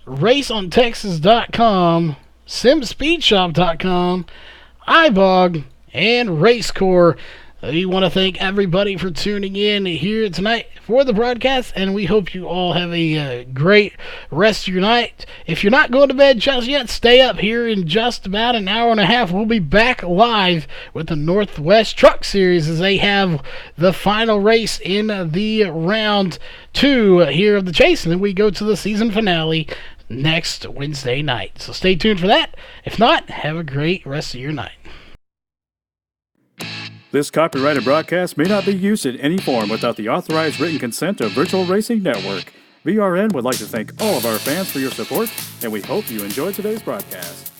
RaceOnTexas.com, SimSpeedShop.com, iBog, and Racecore. We want to thank everybody for tuning in here tonight for the broadcast, and we hope you all have a great rest of your night. If you're not going to bed just yet, stay up here in just about an hour and a half. We'll be back live with the Northwest Truck Series as they have the final race in the round 2 here of the chase, and then we go to the season finale next Wednesday night. So stay tuned for that. If not, have a great rest of your night. This copyrighted broadcast may not be used in any form without the authorized written consent of Virtual Racing Network. VRN would like to thank all of our fans for your support, and we hope you enjoyed today's broadcast.